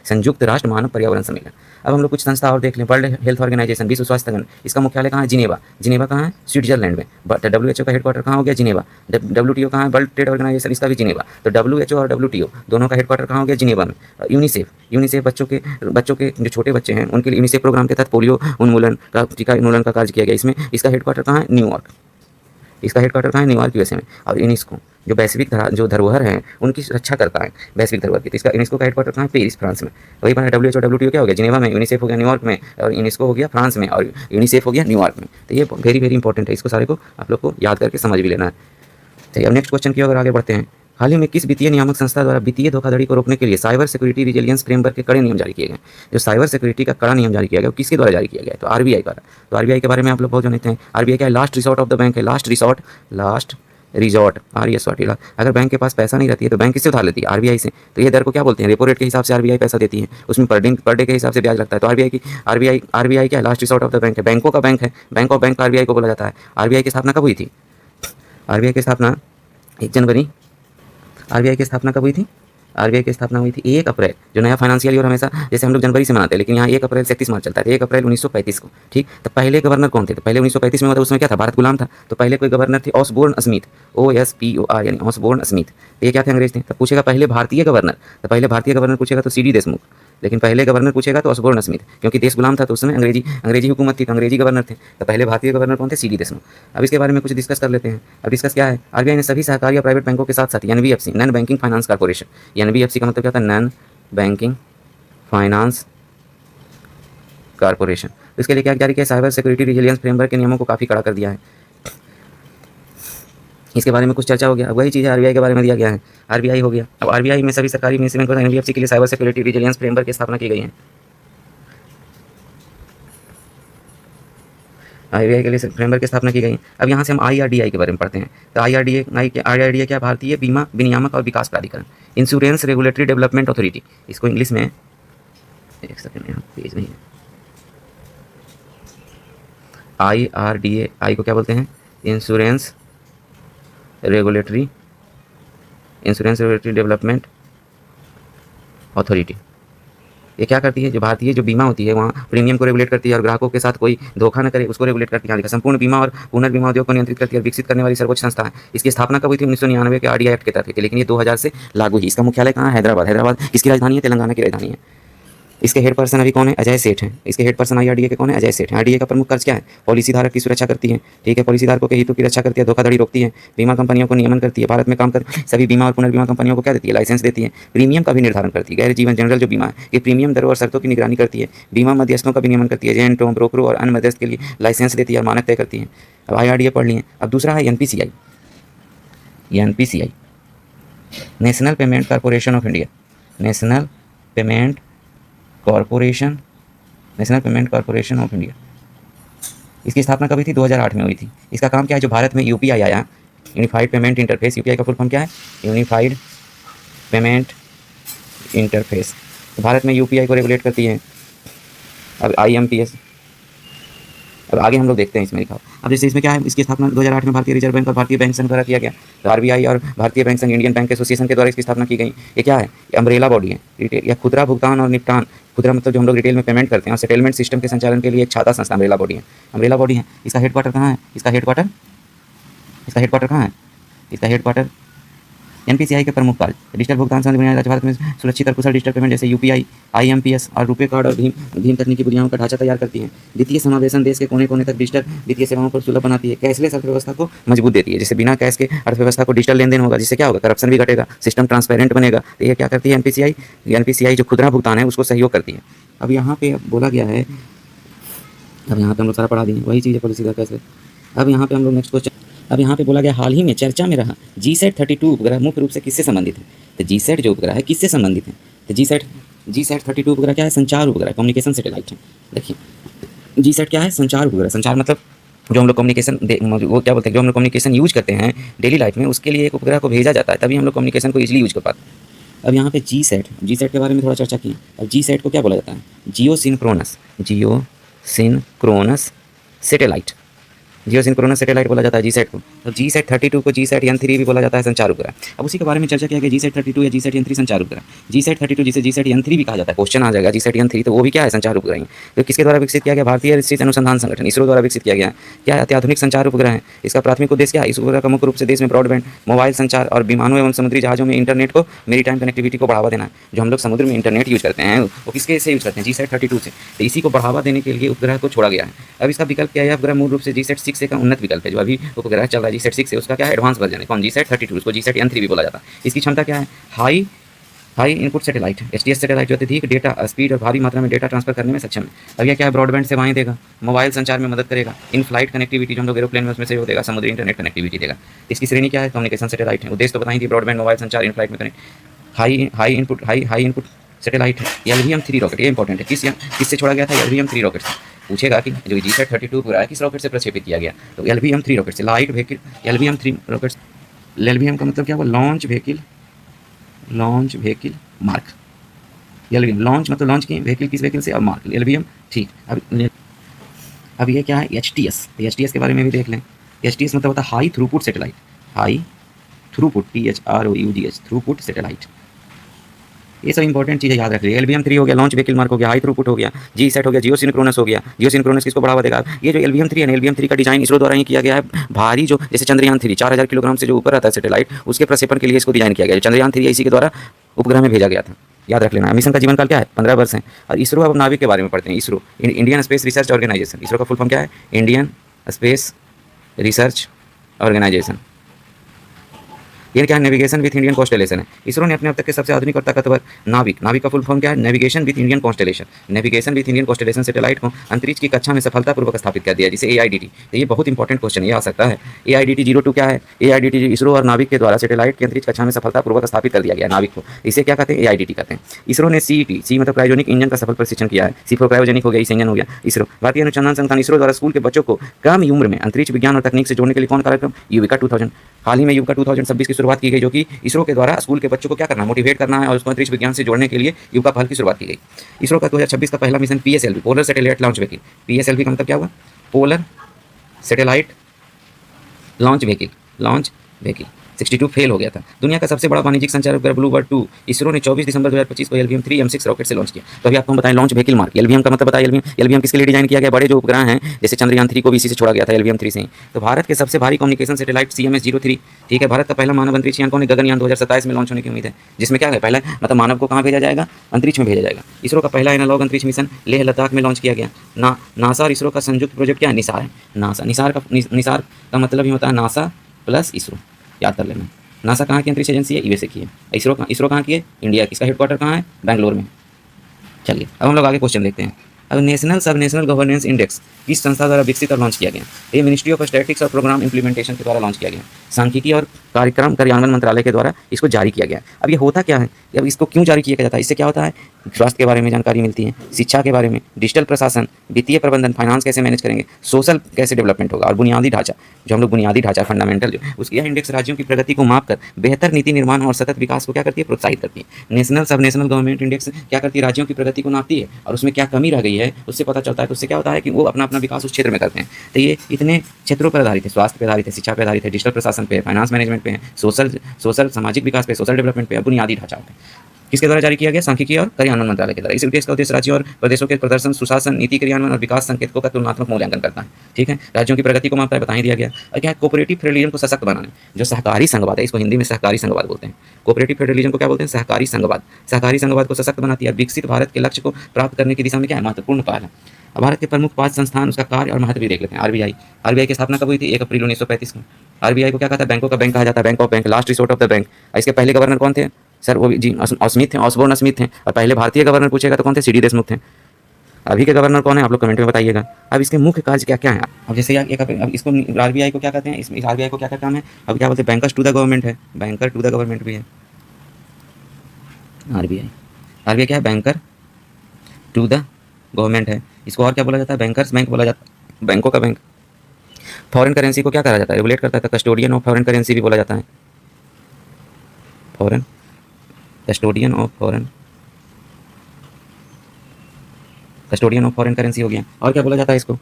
संयुक्त राष्ट्र मानव पर्यावरण सम्मेलन। अब हम लोग कुछ संस्था और देख लें। वर्ल्ड हेल्थ ऑर्गेनाइजेशन, विश्व स्वास्थ्य संगठन, इसका मुख्यालय कहाँ है, जिनेवा। जिनेवा कहाँ है, स्विट्जरलैंड में। बट WHO का हेडक्वार्टर कहाँ हो गया, जिनेवा। WTO कहाँ है, वर्ल्ड ट्रेड ऑर्गेनाइजेशन, इसका भी जिनेवा। तो WHO और WTO दोनों का हेडक्वार्टर कहाँ हो गया, जिनेवा में। यूनिसेफ बच्चों के जो छोटे बच्चे हैं उनके लिए यूनिसेफ प्रोग्राम के तहत पोलियो उन्मूलन का टीका उन्मूलन का कार्य किया गया। इसमें इसका हेडक्वार्टर कहाँ है, न्यूयॉर्क। इसका हेडक्वार्टर कहाँ है, न्यूयॉर्क USA में। और यूनेस्को जो वैश्विक जो धरोहर हैं उनकी रक्षा करता है वैश्विक धरोहर की, तो इसका यूनेस्को का हेडक्वार्टर कहाँ है, पेरिस फ्रांस में। वही पर WHO WTO क्या हो गया, जिनेवा में। यूनिसेफ हो गया न्यूयॉर्क में और यूनेस्को हो गया फ्रांस में और यूनिसेफ हो गया न्यूयॉर्क में। तो ये वेरी वेरी इंपॉर्टेंट है, इसको सारे को आप लोग को याद करके समझ भी लेना है। चलिए अब नेक्स्ट क्वेश्चन की ओर आगे बढ़ते हैं। हाल ही में किस वित्तीय नियामक संस्था द्वारा वित्तीय धोखाधड़ी को रोकने के लिए साइबर सिक्योरिटी रिजिलियंस फ्रेमवर्क के कड़े नियम जारी किए गए। जो साइबर सिक्योरिटी का कड़ा नियम जारी किया गया वो किसके द्वारा जारी किया गया है, तो RBI का। तो RBI के बारे में आप लोग बहुत जानते हैं। RBI क्या है, last resort of the bank है। Last resort RESORT। अगर बैंक के पास पैसा नहीं रहती है तो बैंक किससे उधार लेती है, RBI से। तो ये दर को क्या बोलते हैं, रेपो रेट के हिसाब से RBI पैसा देती है, उसमें पर डे के हिसाब से ब्याज लगता है। तो RBI क्या है, last resort of the bank है, बैंकों का बैंक है। बैंक ऑफ बैंक RBI को बोला जाता है। RBI की स्थापना कब हुई थी, RBI की स्थापना 1 जनवरी। RBI की स्थापना कब हुई थी, RBI की स्थापना हुई थी 1 अप्रैल। जो नया फाइनेंशियल ईयर हमेशा जैसे हम लोग जनवरी से मनाते हैं, लेकिन यहाँ 1 अप्रैल से 31 मार्च चलता है। 1 अप्रैल 1935 को। ठीक, तो पहले गवर्नर कौन थे, तो पहले 1935 में हुआ था, उसमें क्या था, भारत गुलाम था। तो पहले कोई गवर्नर थे ऑसबोर्न स्मिथ, OSPOR यानी ऑसबोर्न स्मिथ। ये क्या थे, अंग्रेज थे। तो पूछेगा पहले भारतीय गवर्नर, तो पहले भारतीय गवर्नर पूछेगा तो CD देशमुख। लेकिन पहले गवर्नर पूछेगा तो ऑसबोर्न स्मिथ, क्योंकि देश गुलाम था तो उस समय अंग्रेजी हुकूमत थी, तो अंग्रेजी गवर्नर थे। तो पहले भारतीय गवर्नर कौन थे, CD देशमुख। अब इसके बारे में कुछ डिस्कस कर लेते हैं। अब डिस्कस क्या है, RBI ने सभी सहकारी या प्राइवेट बैंकों के साथ साथ NBFC, non banking finance corporation, NBFC का मतलब क्या था, नॉन बैंकिंग फाइनेंस कॉर्पोरेशन, इसके लिए क्या जारी किया, साइबर सिक्योरिटी रिजिलियंस फ्रेमवर्क के नियमों को काफ़ी कड़ा कर दिया है। इसके बारे में कुछ चर्चा हो गया। अब वही चीज़ RBI के बारे में दिया गया है, RBI हो गया। अब RBI में सभी सरकारी निजी बैंक और NBFC के लिए साइबर सिक्योरिटी रिजिलियंस फ्रेमवर्क की स्थापना की गई है। IRDAI के लिए फ्रेमवर्क की स्थापना की गई। अब यहाँ से हम IRDAI के बारे में पढ़ते हैं। तो IRDAI क्या, भारतीय बीमा विनियामक और विकास प्राधिकरण, इंश्योरेंस रेगुलेटरी डेवलपमेंट अथॉरिटी। इसको इंग्लिश में, एक सेकंड यहाँ पेज नहीं है, IRDAI को क्या बोलते हैं, इंश्योरेंस रेगुलेटरी डेवलपमेंट अथॉरिटी। ये क्या करती है, जो भारतीय जो बीमा होती है वहाँ प्रीमियम को रेगुलेट करती है और ग्राहकों के साथ कोई धोखा न करे उसको रेगुलेट करती है। यहाँ लिखा संपूर्ण बीमा और पुनर्बीमा उद्योग को नियंत्रित करती है और विकसित करने वाली सर्वोच्च संस्था है। इसकी स्थापना कब हुई थी, 1999 के RDI एक्ट के तहत हुई थी, लेकिन ये 2000 से लागू हुई। इसका मुख्यालय कहाँ है, हैदराबाद। हैदराबाद किसकी राजधानी है, तेलंगाना की राजधानी है। इसके हेड पर्सन अभी कौन है, अजय सेठ हैं। इसके हेड पर्सन IRDAI के कौन है, अजय सेठ हैं। RDAI का प्रमुख कार्य क्या है, पॉलिसी धारक की सुरक्षा करती है, ठीक है, पॉलिसी धारकों के हितों की रक्षा करती है, धोखाधड़ी रोकती है, बीमा कंपनियों को नियमन करती है, भारत में काम कर सभी बीमा और पुनर्बीमा कंपनियों को क्या देती है, लाइसेंस देती है, प्रीमियम का भी निर्धारण करती है। गैर जीवन जनरल जो बीमा है ये प्रीमियम दरों और शर्तों की निगरानी करती है, बीमा मध्यस्थों का भी नियमन करती है, एजेंटों, ब्रोकरों और अन्य मध्यस्थ के लिए लाइसेंस देती है और मानक तय करती है। अब IRDAI पढ़ लिए। अब दूसरा है NPCI, national payment corporation of India, national payment corporation of India. इसकी स्थापना कभी थी, 2008 में हुई थी। इसका काम क्या है, जो भारत में UPI आया, यूनिफाइड पेमेंट इंटरफेस, UPI का फुल फॉर्म क्या है, यूनिफाइड पेमेंट इंटरफेस। तो भारत में UPI को रेगुलेट करती है। अब IMPS, अब आगे हम लोग देखते हैं इसमें लिखा। अब जैसे इसमें क्या है, इसकी स्थापना 2008 में भारतीय रिजर्व बैंक और भारतीय बैंक संघ द्वारा किया गया। तो RBI और भारतीय बैंक संघ, इंडियन बैंक एसोसिएशन के द्वारा इसकी स्थापना की गई। ये क्या है, ये अम्ब्रेला बॉडी है, रिटेल या खुदरा भुगतान और निपटान। खुदरा मतलब जो हम लोग रिटेल में पेमेंट करते हैं और सेटलमेंट सिस्टम के संचालन के लिए एक छाता संस्था अम्ब्रेला बॉडी है। इसका हेडक्वार्टर कहाँ है, इसका हेडक्वार्टर कहाँ है, इसका हेडक्वार्टर NPCI के प्रमुख कार्य, डिजिटल भुगतान संबंधी बुनियादी ढांचा, भारत में सुरक्षित और कुशल डिजिटल पेमेंट जैसे UPI, IMPS और रुपे कार्ड और भीम तकनीकी बुनियादों का ढांचा तैयार करती है। वित्तीय समावेशन, देश के कोने कोने तक डिजिटल वित्तीय सेवाओं को सुलभ बनाती है। कैशलेस अर्थव्यवस्था को मजबूत देती है, जैसे बिना कैश के अर्थव्यवस्था को डिजिटल लेन देन होगा, जिससे क्या होगा, करप्शन भी घटेगा, सिस्टम ट्रांसपेरेंट बनेगा। तो ये क्या करती है NPCI जो खुदरा भुगतान है उसको सहयोग करती है। अब यहाँ पे बोला गया है, अब यहाँ पे हम लोग सारा पढ़ा दिए, वही चीज़ है पॉलिसी का कैसे। अब यहाँ पे हम लोग नेक्स्ट क्वेश्चन, अब यहाँ पे बोला गया हाल ही में चर्चा में रहा GSAT-32 उपग्रह मुख्य रूप से किससे संबंधित है। तो GSAT जो उपग्रह है किससे संबंधित है, तो GSAT-32 उपग्रह क्या है, संचार उपग्रह, कम्युनिकेशन सैटेलाइट है। देखिए GSAT क्या है, संचार उपग्रह। संचार मतलब जो हम लोग कम्युनिकेशन वो क्या बोलते हैं, जो हम लोग कम्युनिकेशन यूज करते हैं डेली लाइफ में, उसके लिए एक उपग्रह को भेजा जाता है, तभी हम लोग कम्युनिकेशन को ईजिली यूज कर पाते हैं। अब यहाँ पे GSAT के बारे में थोड़ा चर्चा की। अब GSAT को क्या बोला जाता है, जियो सिंक्रोनस सैटेलाइट बोला जाता है GSAT को। तो GSAT-32 को GSAT-N3 भी बोला जाता है, संचार उपग्रह। अब उसी के बारे में चर्चा किया गया, GSAT-32 या GSAT-N3 संचार उपग्रह। GSAT-32 जिसे GSAT-N3 भी कहा जाता है, क्वेश्चन आ जाएगा GSAT-N3, तो वो भी क्या है, संचार उपग्रह ही। तो किसके द्वारा विकसित किया गया, भारतीय अंतरिक्ष अनुसंधान संगठन ISRO द्वारा विकसित किया गया है। क्या है, अत्याधुनिक संचार उपग्रह है। इसका प्राथमिक उद्देश्य क्या है, इस उपग्रह का मुख्य रूप से देश में ब्रॉडबैंड, मोबाइल संचार और विमानों एवं समुद्री जहाज़ों में इंटरनेट को, मेरीटाइम कनेक्टिविटी को बढ़ावा देना है। जो हम लोग समुद्र में इंटरनेट यूज करते हैं वो किसके से यूज करते हैं, GSAT-32 से। तो इसी को बढ़ावा देने के लिए उपग्रह को छोड़ा गया है। अब इसका विकल्प क्या है, उपग्रह मूल रूप से GSAT-6 का उन्नत विकल्प है। जो अभी उपग्रह चल रहा है GSAT-6 से, उसका क्या है, एडवांस वर्जन है। कौन, GSAT-32, उसको GSAT-N3 भी बोला जाता है। इसकी क्षमता क्या है, high input satellite, HTS satellite जो अत्यधिक डेटा स्पीड और भारी मात्रा में डेटा ट्रांसफर करने में सक्षम है। अब यह क्या है, ब्रॉडबैंड सेवाएं देगा, मोबाइल संचार में मदद करेगा, इन फ्लाइट कनेक्टिविटी जो हम लोग एरोप्लेन में उसमें सहयोग देगा, समुद्री इंटरनेट कनेक्टिविटी देगा। इसकी श्रेणी क्या है, कम्युनिकेशन सैटेलाइट है। उद्देश्य तो बताई थी, ब्रॉडबैंड, मोबाइल संचार, इन फ्लाइट में कनेक्ट, हाई इनपुट सैटेलाइट है। LVM-3 रॉकेट, ये इंपॉर्टेंट है, किससे छोड़ा गया था, LVM-3 रॉकेट से। पूछेगा कि जो GSAT-32 पूरा है किस रॉकेट से प्रक्षेपित किया गया, तो LVM-3 रॉकेट से। Light vehicle LVM-3 rocket, LVM का मतलब क्या हुआ, launch vehicle mark. LVM launch मतलब लॉन्च की, व्हीकल किस व्हीकल से, और मार्क LVM, ठीक। अब ये क्या है, HTS। तो HTS के बारे में भी देख लें। HTS मतलब होता है high throughput satellite, high throughput, throughput satellite. ये सब इंपॉर्टेंट चीज़ें याद रख लीजिए। LVM-3 हो गया, लॉन्च व्हीकल मार्क हो गया, हाई थ्रूपुट हो गया, GSAT हो गया, जियो सिंक्रोनस हो गया। जियो सिंक्रोनस किसको बढ़ावा देगा, ये जो LVM-3 है, LVM-3 का डिजाइन ISRO द्वारा ही किया गया है। भारी जो जैसे चंद्रयान-3 4000 किलोग्राम से जो ऊपर रहता है सैटेलाइट, उसके प्रक्षेपण के लिए इसको डिजाइन किया गया है। चंद्रयान-3 इसी के द्वारा उपग्रह में भेजा गया था, याद रख लेना। मिशन का जीवन काल क्या है, 15 वर्ष है। और ISRO, अब नाविक के बारे में पढ़ते हैं। ISRO Indian space research organisation, ISRO का फुल फॉर्म क्या है, इंडियन स्पेस रिसर्च ऑर्गेनाइजेशन। ये क्या है, नेविगेशन विथ इंडियन कॉन्स्टेलेशन है। इसरो ने अपने अब तक के सबसे आधुनिक और ताकतवर नाविक का फुल फॉर्म क्या है, navigation with Indian constellation. Navigation with Indian constellation satellite को अंतरिक्ष की कक्षा में सफलतापूर्वक स्थापित कर दिया, जिसे AIDT। तो ये बहुत इंपॉर्टेंट क्वेश्चन ये आ सकता है। AIDT 02 क्या है, AIDT इसरो और नाविक के द्वारा सैटेलाइट के अंतरिक्ष कक्षा में सफलतापूर्वक स्थापित कर दिया गया नाविक को, इसे क्या कहते हैं, AIDT कहते हैं। इसरो ने CET, सी मतलब क्रायोजेनिक इंजन का सफल परीक्षण किया है। C फॉर क्रायोजेनिक हो गया, इस इंजन हो गया। इसरो भारतीय अनुसंधान संस्थान इसरो द्वारा स्कूल के बच्चों को कम उम्र में अंतरिक्ष विज्ञान और तकनीक से जोड़ने के लिए कौन कार्यक्रम, युविका 2000। हाल ही में युविका 2026 की शुरुआत की गई, जो कि इसरो के द्वारा स्कूल के बच्चों को क्या करना, मोटिवेट करना है और उसको अंतरिक्ष विज्ञान से जोड़ने के लिए युविका पहल की शुरुआत की गई। इसरो का 2026 का पहला mission PSLV, polar satellite launch vehicle. PSLV का मतलब क्या हुआ, polar satellite launch vehicle 62 fail हो गया था। दुनिया का सबसे बड़ा वाणिज्यिक संचार उपग्रह ब्लूबर्ड 2 इसरो ने 24 दिसंबर 2025 को LVM 3 M6 रॉकेट से लॉन्च किया। तो अभी आपको हम बताएं लॉन्च व्हीकल मार्क, LVM का मतलब बताइए। LVM किसके लिए डिजाइन किया गया, बड़े जो उपग्रह हैं जैसे चंद्रयान 3 को भी इसी से छोड़ा गया था, LVM 3 से ही। तो भारत के सबसे भारी कम्युनिकेशन सैटेलाइट CMS-03, ठीक है, भारत का पहला मानव अंतरिक्ष यान कौन है, गगनयान 2027 में लॉन्च होने की उम्मीद है, जिसमें क्या है, पहला मतलब मानव को कहाँ भेजा जाएगा, अंतरिक्ष में भेजा जाएगा। इसरो का पहला एनालॉग अंतरिक्ष मिशन लेह लद्दाख में लॉन्च किया गया। नासा और इसरो का संयुक्त प्रोजेक्ट क्या है, निसार है। निसार का मतलब ही होता है नासा प्लस इसरो, याद कर लेना। नासा कहाँ की अंतरिक्ष एजेंसी है, USA की है। इसरो कहाँ की है, इंडिया की। इसका हेडक्वार्टर कहाँ है, बैंगलोर में। चलिए अब हम लोग आगे क्वेश्चन देखते हैं। अब नेशनल सब नेशनल गवर्नेंस इंडेक्स किस संस्था द्वारा विकसित और लॉन्च किया गया, ये मिनिस्ट्री ऑफ स्टैटिस्टिक्स और प्रोग्राम इंप्लीमेंटेशन के द्वारा लॉन्च किया गया। सांख्यिकी और कार्यक्रम कार्यान्वयन मंत्रालय के द्वारा इसको जारी किया गया। अब ये होता क्या है, अब इसको क्यों जारी किया जाता है, इससे क्या होता है, स्वास्थ्य के बारे में जानकारी मिलती है, शिक्षा के बारे में, डिजिटल प्रशासन, वित्तीय प्रबंधन, फाइनेंस कैसे मैनेज करेंगे, सोशल कैसे डेवलपमेंट होगा, और बुनियादी ढांचा, जो हम लोग बुनियादी ढांचा फंडामेंटल जो उसकी यह इंडेक्स राज्यों की प्रगति को मापकर बेहतर नीति निर्माण और सतत विकास को क्या करती है, प्रोत्साहित करती है। नेशनल सब नेशनल गवर्नमेंट इंडेक्स क्या करती है, राज्यों की प्रगति को नापती है और उसमें क्या कमी रह गई है उससे पता चलता है। तो उससे क्या होता है कि वो अपना अपना विकास उस क्षेत्र में करते हैं। तो ये इतने क्षेत्रों पर आधारित है, स्वास्थ्य पर आधारित है, शिक्षा पर आधारित है, डिजिटल प्रशासन पे, फाइनेंस मैनेजमेंट पे है, सोशल सामाजिक विकास पे, सोशल डेवलपमेंट पे, बुनियादी ढांचा पे। किसके द्वारा जारी किया गया, सांख्यिकी और कार्यान्वयन मंत्रालय के द्वारा। इस इंडेक्स का उद्देश्य राज्यों और प्रदेशों के प्रदर्शन, सुशासन, नीति क्रियान्वयन और विकास संकेतकों का तुलनात्मक मूल्यांकन करता है। ठीक है, राज्यों की प्रगति को मापता है, बता ही दिया गया। और क्या है, कोऑपरेटिव फेडरलिज्म को सशक्त बनाने, जो सहकारी संघवाद है, इसको हिंदी में सहकारी संघवाद बोलते हैं। कोऑपरेटिव फेडरलिज्म को क्या बोलते हैं, सहकारी संघवाद। सहकारी संघवाद को सशक्त बनाती है, विकसित भारत के लक्ष्य को प्राप्त करने की दिशा में क्या है, महत्वपूर्ण पहल है। अब भारत के प्रमुख 5 संस्थान, उसका कार्य और महत्व भी देख लेते हैं। आरबीआई की स्थापना कब हुई थी, 1 अप्रैल 1935 को। आरबीआई को क्या कहता है, बैंकों का बैंक कहा जाता है, bank of bank, last resort of the bank. इसके पहले गवर्नर कौन थे, सर वो भी जी स्मिथ थे, ऑसबोर्न स्मिथ थे। और पहले भारतीय गवर्नर पूछेगा तो कौन थे, CD देशमुख थे। अभी के गवर्नर कौन है, आप लोग कमेंट में बताइएगा। अब इसके मुख्य कार्य क्या क्या है। अब जैसे अब इसको आरबीआई को क्या कहते हैं, इसमें आरबीआई को क्या क्या काम है, अब क्या बोलते हैं, बैंकर्स टू द गवर्नमेंट है, बैंकर टू द गवर्नमेंट भी है आरबीआई क्या है, बैंकर टू द गवर्नमेंट है। इसको और क्या बोला जाता है, बैंकर्स बैंक बोला जाता है, बैंकों का बैंक। फॉरेन करेंसी को क्या कहा जाता है, रेगुलेट करता है, कस्टोडियन ऑफ फॉरेन करेंसी भी बोला जाता है, कस्टोडियन ऑफ फॉरेन करेंसी हो गया। और क्या बोला जाता है इसको,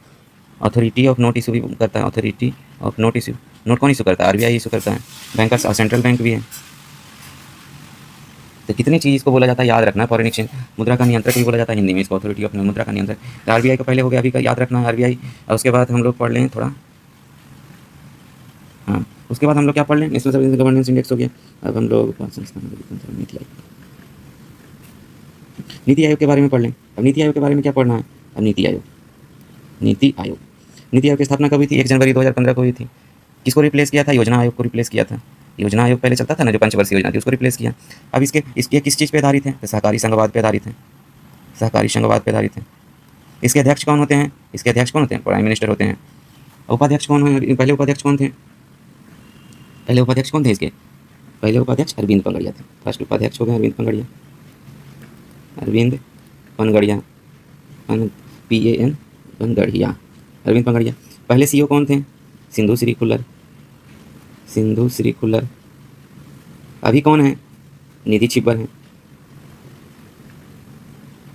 अथॉरिटी ऑफ नोट इशू भी करता है, authority of note issue. Note कौन इशू करता है, आरबीआई इशू करता है। बैंकर्स और सेंट्रल बैंक भी है। तो कितनी चीज़ इसको बोला जाता है, याद रखना है। फॉरेन एक्सचेंज, मुद्रा का नियंत्रक भी बोला जाता है हिंदी में इसको, अथॉरिटी ऑफ मुद्रा का नियंत्रक। आरबीआई को पहले हो गया, अभी का याद रखना है आरबीआई। और उसके बाद हम लोग पढ़ लें थोड़ा, हाँ उसके बाद हम लोग क्या पढ़ लें, नेशनल सर्विस गवर्नेंस इंडेक्स हो गया। अब हम लोग नीति आयोग के बारे में पढ़ लें। अब नीति आयोग के बारे में क्या पढ़ना है, अब नीति आयोग की स्थापना कब हुई थी, 1 जनवरी 2015 को हुई थी। किसको रिप्लेस किया था, योजना आयोग को रिप्लेस किया था। योजना आयोग पहले चलता था ना, जो पंचवर्षीय योजना थी, उसको रिप्लेस किया। अब इसके किस चीज़ पे आधारित है, तो सहकारी संघवाद पे आधारित है। इसके अध्यक्ष कौन होते हैं, प्राइम मिनिस्टर होते हैं। उपाध्यक्ष कौन है, पहले उपाध्यक्ष कौन थे इसके, पहले उपाध्यक्ष अरविंद पंगड़िया थे। फर्स्ट उपाध्यक्ष हो गए अरविंद पंगड़िया, PAN पंगड़िया, अरविंद पंगड़िया। पहले CEO कौन थे, सिंधु श्री खुल्लर। अभी कौन है, निधि छिब्बर है।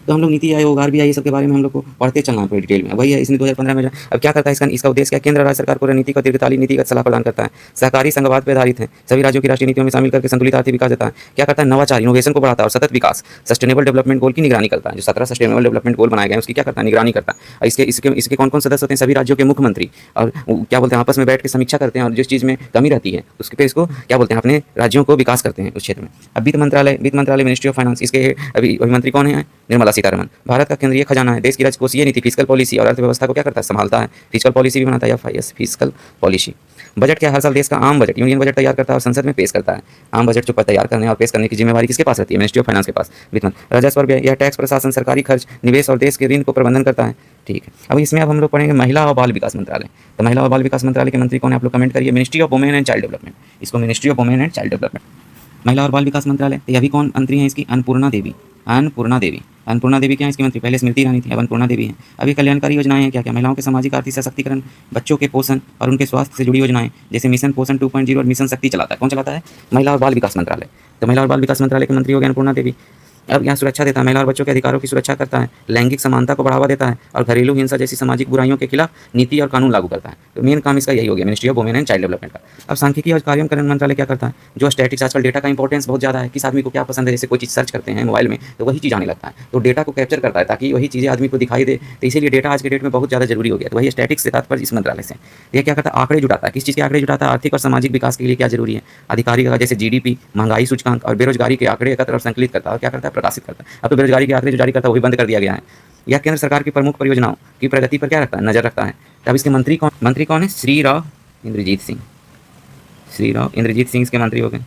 तो हम लोग नीति आयोग, आरबीआई, ये सब के बारे में हम लोग को पढ़ते चलना है पूरी डिटेल में। वही है, इसने 2015 में अब क्या करता है, इसका उद्देश्य क्या, केंद्र राज्य सरकार को रणनीतिक और दीर्घकालीन नीतिगत सलाह प्रदान करता है। सहकारी संघवाद पर आधारित है, सभी राज्यों की राष्ट्रीय नीतियों में शामिल करके संतुलित आर्थिक विकास देता है। क्या करता है, नवाचार, इनोवेशन को बढ़ाता है और सतत विकास, सस्टेनेबल डेवलपमेंट गोल की निगरानी करता है। जो 17 सस्टेनेबल डेवलपमेंट गोल बनाए गए हैं उसकी क्या करता है, निगरानी करता है। इसके कौन कौन सदस्य होते हैं, सभी राज्यों के मुख्यमंत्री। और क्या बोलते हैं, आपस में बैठ के समीक्षा करते हैं और जिस चीज़ में कमी रहती है उसके पे इसको क्या बोलते हैं, अपने राज्यों को विकास करते हैं उस क्षेत्र में। अब वित्त मंत्रालय, मिनिस्ट्री ऑफ फाइनेंस, इसके अभी मंत्री कौन है, निर्मला सीतारमण। भारत का केंद्रीय खजाना है, देश की राजकोषीय नीति, फिस्कल पॉलिसी और अर्थव्यवस्था को क्या करता है, संभालता है, फिस्कल पॉलिसी भी बनाता है, FIS फिस्कल पॉलिसी। बजट क्या, हर साल देश का आम बजट यूनियन बजट तैयार करता है और संसद में पेश करता है। आम बजट जो तैयार करने और पेश करने की जिम्मेवारी किसके पास रहती है, मिनिस्ट्री ऑफ फाइनेंस के पास, वित्त मंत्री। राजस्व और व्यय, यह टैक्स प्रशासन, सरकारी खर्च, निवेश और देश के ऋण को प्रबंधन करता है। ठीक है, अब इसमें अब हम लोग पढ़ेंगे महिला और बाल विकास मंत्रालय। तो महिला और बाल विकास मंत्रालय के मंत्री कौन है, आप लोग कमेंट करिए। Ministry of women and child development, इसको ministry of women and child development. महिला और बाल विकास मंत्रालय, तो अभी कौन मंत्री हैं इसकी, अन्नपूर्णा देवी। अन्नपूर्णा देवी, अन्नपूर्णा देवी क्या है इसकी मंत्री, पहले स्मृति ईरानी थी, अब अन्नपूर्णा देवी है। अभी कल्याणकारी योजनाएं हैं क्या क्या, महिलाओं के सामाजिक आर्थिक सशक्तिकरण, बच्चों के पोषण और उनके स्वास्थ्य से जुड़ी योजनाएं, जैसे मिशन पोषण 2.0 और मिशन शक्ति चलाता है। कौन चलाता है, महिला और बाल विकास मंत्रालय। तो महिला और बाल विकास मंत्रालय के मंत्री हो गए अन्नपूर्णा देवी। अब यहाँ सुरक्षा देता है, महिला और बच्चों के अधिकारों की सुरक्षा करता है, लैंगिक समानता को बढ़ावा देता है और घरेलू हिंसा जैसी सामाजिक बुराइयों के खिलाफ नीति और कानून लागू करता है। तो मेन काम इसका यही हो गया, ministry of women and child development का। अब सांख्यिकी और कार्यान्वयन मंत्रालय क्या करता है, जो स्टैटिक्स, आजकल डेटा का इंपॉर्टेंस बहुत ज़्यादा है, किस आदमी को क्या पसंद है, जैसे कोई चीज़ सर्च करते हैं मोबाइल में तो वही चीज़ आने लगता है, तो डेटा को कैप्चर करता है ताकि वही चीज़ें आदमी को दिखाई दे। तो इसीलिए डेटा आज के डेट में बहुत ज़्यादा जरूरी हो गया। तो वही स्टैटिक्स से तात्पर्य इस मंत्रालय से। ये क्या करता है, आंकड़े जुटाता है। किस चीज़ के आंकड़े जुटाता है, आर्थिक और सामाजिक विकास के लिए क्या जरूरी है, अधिकारी का जैसे GDP, महंगाई सूचकांक और बेरोजगारी के आंकड़े एकत्र और संकलित करता है और क्या करता है, प्रकाशित करता है। अब तो बेरोजगारी के आंकड़े जो जारी करता है वो भी बंद कर दिया गया है। यह केंद्र सरकार की प्रमुख परियोजनाओं की प्रगति पर क्या रखता है, नजर रखता है। अब इसके मंत्री कौन है, श्री राव इंद्रजीत सिंह। श्री राव इंद्रजीत सिंह इसके मंत्री हो गए।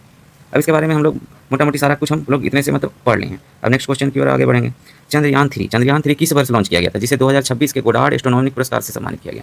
अब इसके बारे में हम लोग मोटा मोटी सारा कुछ हम लोग इतने से मतलब पढ़ लिए हैं। अब नेक्स्ट क्वेश्चन की ओर आगे बढ़ेंगे। चंद्रयान 3 किस वर्ष लॉन्च किया गया था, जिसे 2026 के गोडार्ड एस्ट्रोनॉमिक पुरस्कार से सम्मानित किया गया।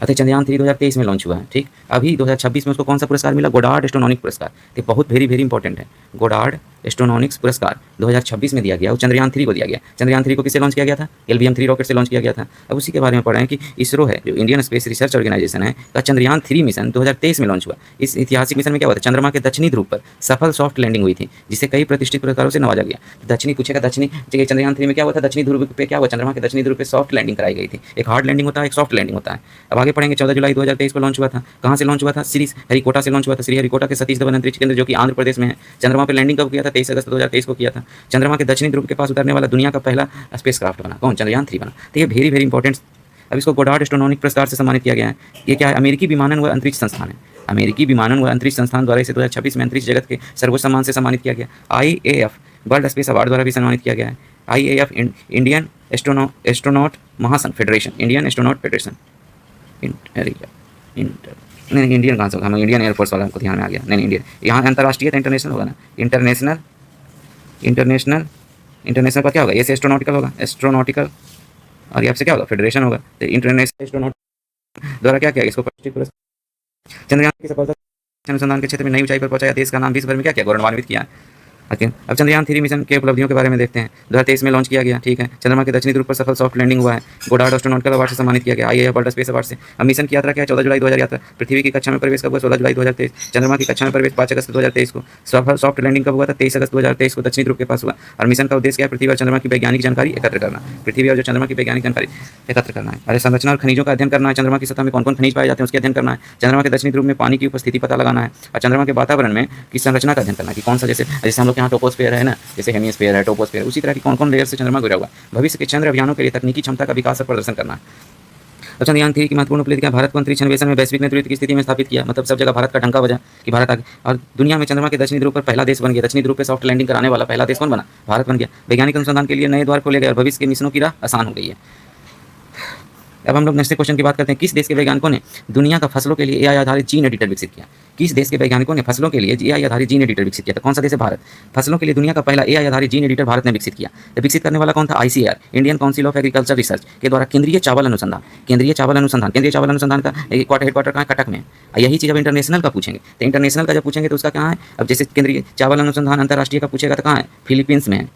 अतः चंद्रयान 3 2023 में लॉन्च हुआ है। ठीक, अभी 2026 में उसको कौन सा पुरस्कार मिला, गोडार्ड एस्ट्रोनॉमिक पुरस्कार। ये बहुत वेरी इंपॉर्टेंट है। गोडार्ड एस्ट्रोनॉमिक्स पुरस्कार 2026 में दिया गया और चंद्रयान 3 को दिया गया। चंद्रयान 3 को किससे लॉन्च किया गया था, LBM-3 रॉकेट से लॉन्च किया गया था। अब उसी के बारे में पढ़ रहे हैं कि इसरो है, जो इंडियन स्पेस रिसर्च ऑर्गेनाइजेशन है, का चंद्रयान 3 मिशन 2023 में लॉन्च हुआ। इस ऐतिहासिक मिशन में क्या हुआ था, चंद्रमा के दक्षिणी ध्रुव पर सफल सॉफ्ट लैंडिंग हुई थी, जिसे कई प्रतिष्ठित पुरस्कारों से नवाजा गया। दक्षिणी पूछेगा, दक्षिणी चंद्रयान 3 में क्या हुआ था, दक्षिणी ध्रुव पे क्या हुआ, चंद्रमा के दक्षिणी ध्रुव पे सॉफ्ट लैंडिंग कराई गई थी। एक हार्ड लैंडिंग होता है, एक सॉफ्ट लैंडिंग होता है। अब आगे पढ़ेंगे। 14 जुलाई 2023 को लॉन्च हुआ था। कहाँ से लॉन्च हुआ था, श्री हरिकोटा से लॉन्च हुआ था। श्री हरिकोटा के सतीश धवन अंतरिक्ष केंद्र, जो कि आंध्र प्रदेश में है। चंद्रमा पर लैंडिंग कब किया था, 23 अगस्त 2023 को किया था। चंद्रमा के दक्षिणी ध्रुव के पास उतरने वाला दुनिया का पहला स्पेसक्राफ्ट बना, कौन, चंद्रयान 3 बना। तो ये वेरी इंपॉर्टेंट। अब इसको गोडार्ड एस्ट्रोनॉमिक पुरस्कार से सम्मानित किया गया है। ये क्या है, अमेरिकी विमानन व अंतरिक्ष संस्थान है। अमेरिकी विमानन व अंतरिक्ष संस्थान द्वारा इसे 2026 में अंतरिक्ष जगत के सर्वोच्च सम्मान से सम्मानित किया गया। IAF वर्ल्ड स्पेस अवार्ड द्वारा भी सम्मानित किया गया है। IAF इंडियन एस्ट्रोनॉट महासंघ फेडरेशन, इंडियन एस्ट्रोनॉट फेडरेशन, नहीं इंडियन कहाँ से होगा, हमें इंडियन एयरफोर्स वाला हमको ध्यान में आ गया। नहीं इंडियन, यहाँ अंतर्राष्ट्रीय तो इंटरनेशनल होगा ना, इंटरनेशनल का क्या होगा, ये से एस्ट्रोनॉटिकल और ये आपसे क्या होगा, फेडरेशन होगा। तो इंटरनेशनल एस्ट्रोनॉट द्वारा क्या किया, इसको चंद्रयान की सफलता अनुसंधान के क्षेत्र में नई ऊंचाई पर पहुंचाया, देश का नाम विश्व भर में क्या किया, गौरवान्वित किया। ओके, अब चंद्रयान 3 मिशन के उपलब्धियों के बारे में देखते हैं। 2023 में लॉन्च किया गया। ठीक है, चंद्रमा के दक्षिणी ध्रुव पर सफल सॉफ्ट लैंडिंग हुआ है। गोडार्ड एस्ट्रोनॉटिकल अवार्ड से सम्मानित किया गया, IAF वर्ल्ड स्पेस अवार्ड से। अब मिशन की यात्रा क्या है, 14 जुलाई 2000 यात्रा। पृथ्वी की कक्षा में प्रवेश कब हुआ, 16 जुलाई 2023। चंद्रमा की कक्षा में प्रवेश 5 अगस्त 2023 को। सफल सॉफ्ट लैंडिंग कब हुआ था, 23 अगस्त 2023 को दक्षिणी ध्रुव के पास हुआ। और मिशन का उद्देश्य क्या है, पृथ्वी और चंद्रमा की वैज्ञानिक जानकारी एकत्र करना। पृथ्वी और जो चंद्रमा की वैज्ञानिक जानकारी एकत्र करना है। अरे संरचना और खनिजों का अध्ययन करना है। चंद्रमा की सतह में कौन कौन खनिज पाए जाते हैं उसके अध्ययन करना है। चंद्रमा के दक्षिणी ध्रुव में पानी की उपस्थिति पता लगाना है। और चंद्रमा के वातावरण में किस संरचना का अध्ययन करना है, कि कौन सा, जैसे हम लोग यहाँ टोपोस्फेयर है ना, जैसे हेमिस्फेयर है, टोपोस्फेयर, उसी तरह की कौन कौन लेयर से चंद्रमा घिरा हुआ है। भविष्य के चंद्र अभियानों के लिए तकनीकी क्षमता का विकास और प्रदर्शन करना है। तो चंद्रयान 3 की महत्वपूर्ण उपलब्धि क्या, भारत को अंतरिक्ष अन्वेषण में वैश्विक नेतृत्व की स्थिति में स्थापित किया। मतलब सब जगह भारत का डंका बजा कि भारत आगे, और दुनिया में चंद्रमा के दक्षिणी ध्रुव पर पहला देश बन गया। दक्षिणी ध्रुव पे सॉफ्ट लैंडिंग कराने वाला पहला देश कौन बना, भारत बन गया। वैज्ञानिक अनुसंधान के लिए नए द्वार खोले गए और भविष्य के मिशनों की राह आसान हो गई है। अब हम लोग नेक्स्ट क्वेश्चन की बात करते हैं। किस देश के वैज्ञानिकों ने दुनिया का फसलों के लिए AI आधारित जीन एडिटर विकसित किया। किस देश के वैज्ञानिकों ने फसलों के लिए AI आधारित जीन एडिटर विकसित किया था, कौन सा देश है, भारत। फसलों के लिए दुनिया का पहला AI आधारित जीन एडिटर भारत ने विकसित किया। विकसित करने वाला कौन था, ICAR, Indian council of agriculture research के द्वारा केंद्रीय चावल अनुसंधान का हेडक्वार्टर कहाँ है, कटक में। यही चीज़ अब इंटरनेशनल का पूछेंगे। तो इंटरनेशनल का जब पूछेंगे तो उसका कहाँ है, अब जैसे केंद्रीय चावल अनुसंधान अंतर्राष्ट्रीय का पूछेगा तो कहाँ है, फिलीपींस में है।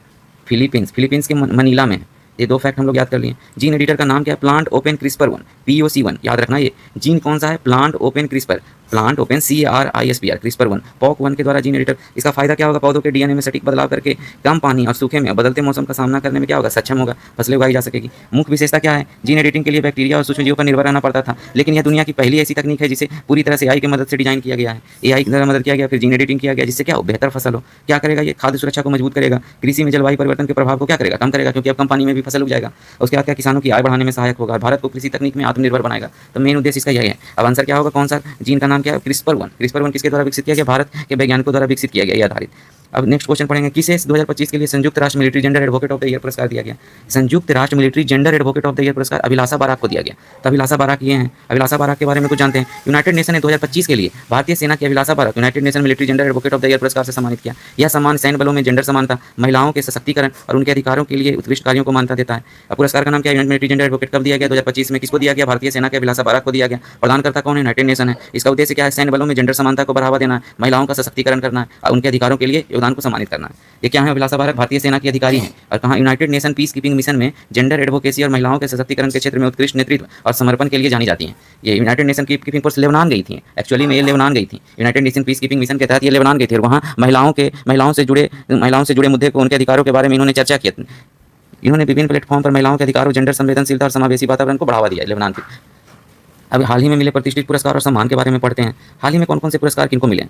फिलीपींस के मनीला में है। ये दो फैक्ट हम लोग याद कर लिए। जीन एडिटर का नाम क्या है, प्लांट ओपन क्रिस्पर 1, POC1 याद रखना। ये जीन कौन सा है, plant open CRISPR, CRISPR 1, POC1 के द्वारा जीन एडिटर। इसका फायदा क्या होगा, पौधों के DNA में सटीक बदलाव करके कम पानी और सूखे में बदलते मौसम का सामना करने में क्या होगा, सक्षम होगा, फसलें उगाई जा सकेगी। मुख्य विशेषता क्या है, जीन एडिटिंग के लिए बैक्टीरिया और सूक्ष्मजीवों पर निर्भर रहना पड़ता था, लेकिन यह दुनिया की पहली ऐसी तकनीक है जिसे पूरी तरह से AI की मदद से डिजाइन किया गया है। AI की मदद किया गया, फिर जीन एडिटिंग किया गया, जिससे क्या हो, बेहतर फसल हो। क्या करेगा ये, खाद्य सुरक्षा को मजबूत करेगा, कृषि में जलवायु परिवर्तन के प्रभाव को क्या करेगा, कम करेगा, क्योंकि अब कम पानी में भी फसल उग जाएगा। उसके बाद क्या, किसानों की आय बढ़ाने में सहायक होगा, भारत को कृषि तकनीक में आत्मनिर्भर बनाएगा। तो मेन उद्देश्य इसका यही है। अब आंसर क्या होगा, कौन सा जीन का नाम क्या है, CRISPR 1 किसके द्वारा विकसित किया गया, भारत के वैज्ञानिकों द्वारा विकसित किया गया, ये आधारित। अब नेक्स्ट क्वेश्चन पढ़ेंगे, किसे 2025 के लिए संयुक्त राष्ट्र military gender advocate of the year पुरस्कार दिया गया? संयुक्त राष्ट्र military gender advocate of the year पुरस्कार अभिलाषा बाराक को दिया गया। तो अभिलाषा बाराक ये हैं, अभिलाषा बाराक के बारे में कुछ जानते हैं। यूनाइटेड नेशन ने 2025 के लिए भारतीय सेना की Abhilasha Barak United Nation military gender advocate of the year पुरस्कार से सम्मानित किया। यह सम्मान सैन्य बलों में जेंडर समानता, महिलाओं के सशक्तिकरण और उनके अधिकारों के लिए उत्कृष्ट कार्यों को मान्यता देता है। अब पुरस्कार का नाम क्या है? मिलिट्री जेंडर एडवोकेट कब दिया गया? 2025 में। किसको दिया गया? भारतीय सेना के अभिलाषा बाराक को दिया गया। प्रदानकर्ता कौन है? यूनाइटेड नेशन है। इसका उद्देश्य क्या है? सैन्य बलों में जेंडर समानता को बढ़ावा देना है, महिलाओं का सशक्तिकरण करना है और उनके अधिकारों के लिए योगदान को सम्मानित करना है। ये क्या है? अभिलाषा बाराक भारतीय सेना की अधिकारी हैं और कहाँ? United nation peace keeping mission में जेंडर एडवोकेसी और महिलाओं के सशक्तिकरण के क्षेत्र में उत्कृष्ट नेतृत्व और समर्पण के लिए जानी जाती हैं। ये United nation peace keeping force Lebanon गई थी। एक्चुअली में ये लेबनान गई थी। United nation peace keeping mission के तहत ये लेबनान गई थी और वहाँ महिलाओं से जुड़े मुद्दे को, उनके अधिकारों के बारे में इन्होंने चर्चा की। इन्होंने विभिन्न प्लेटफॉर्म पर महिलाओं के अधिकारों, जेंडर संवेदनशीलता और समावेशी वातावरण को बढ़ावा दिया लेबनान के। अब हाल ही में मिले प्रतिष्ठित पुरस्कार और सम्मान के बारे में पढ़ते हैं। हाल ही में कौन कौन से पुरस्कार किनको मिले?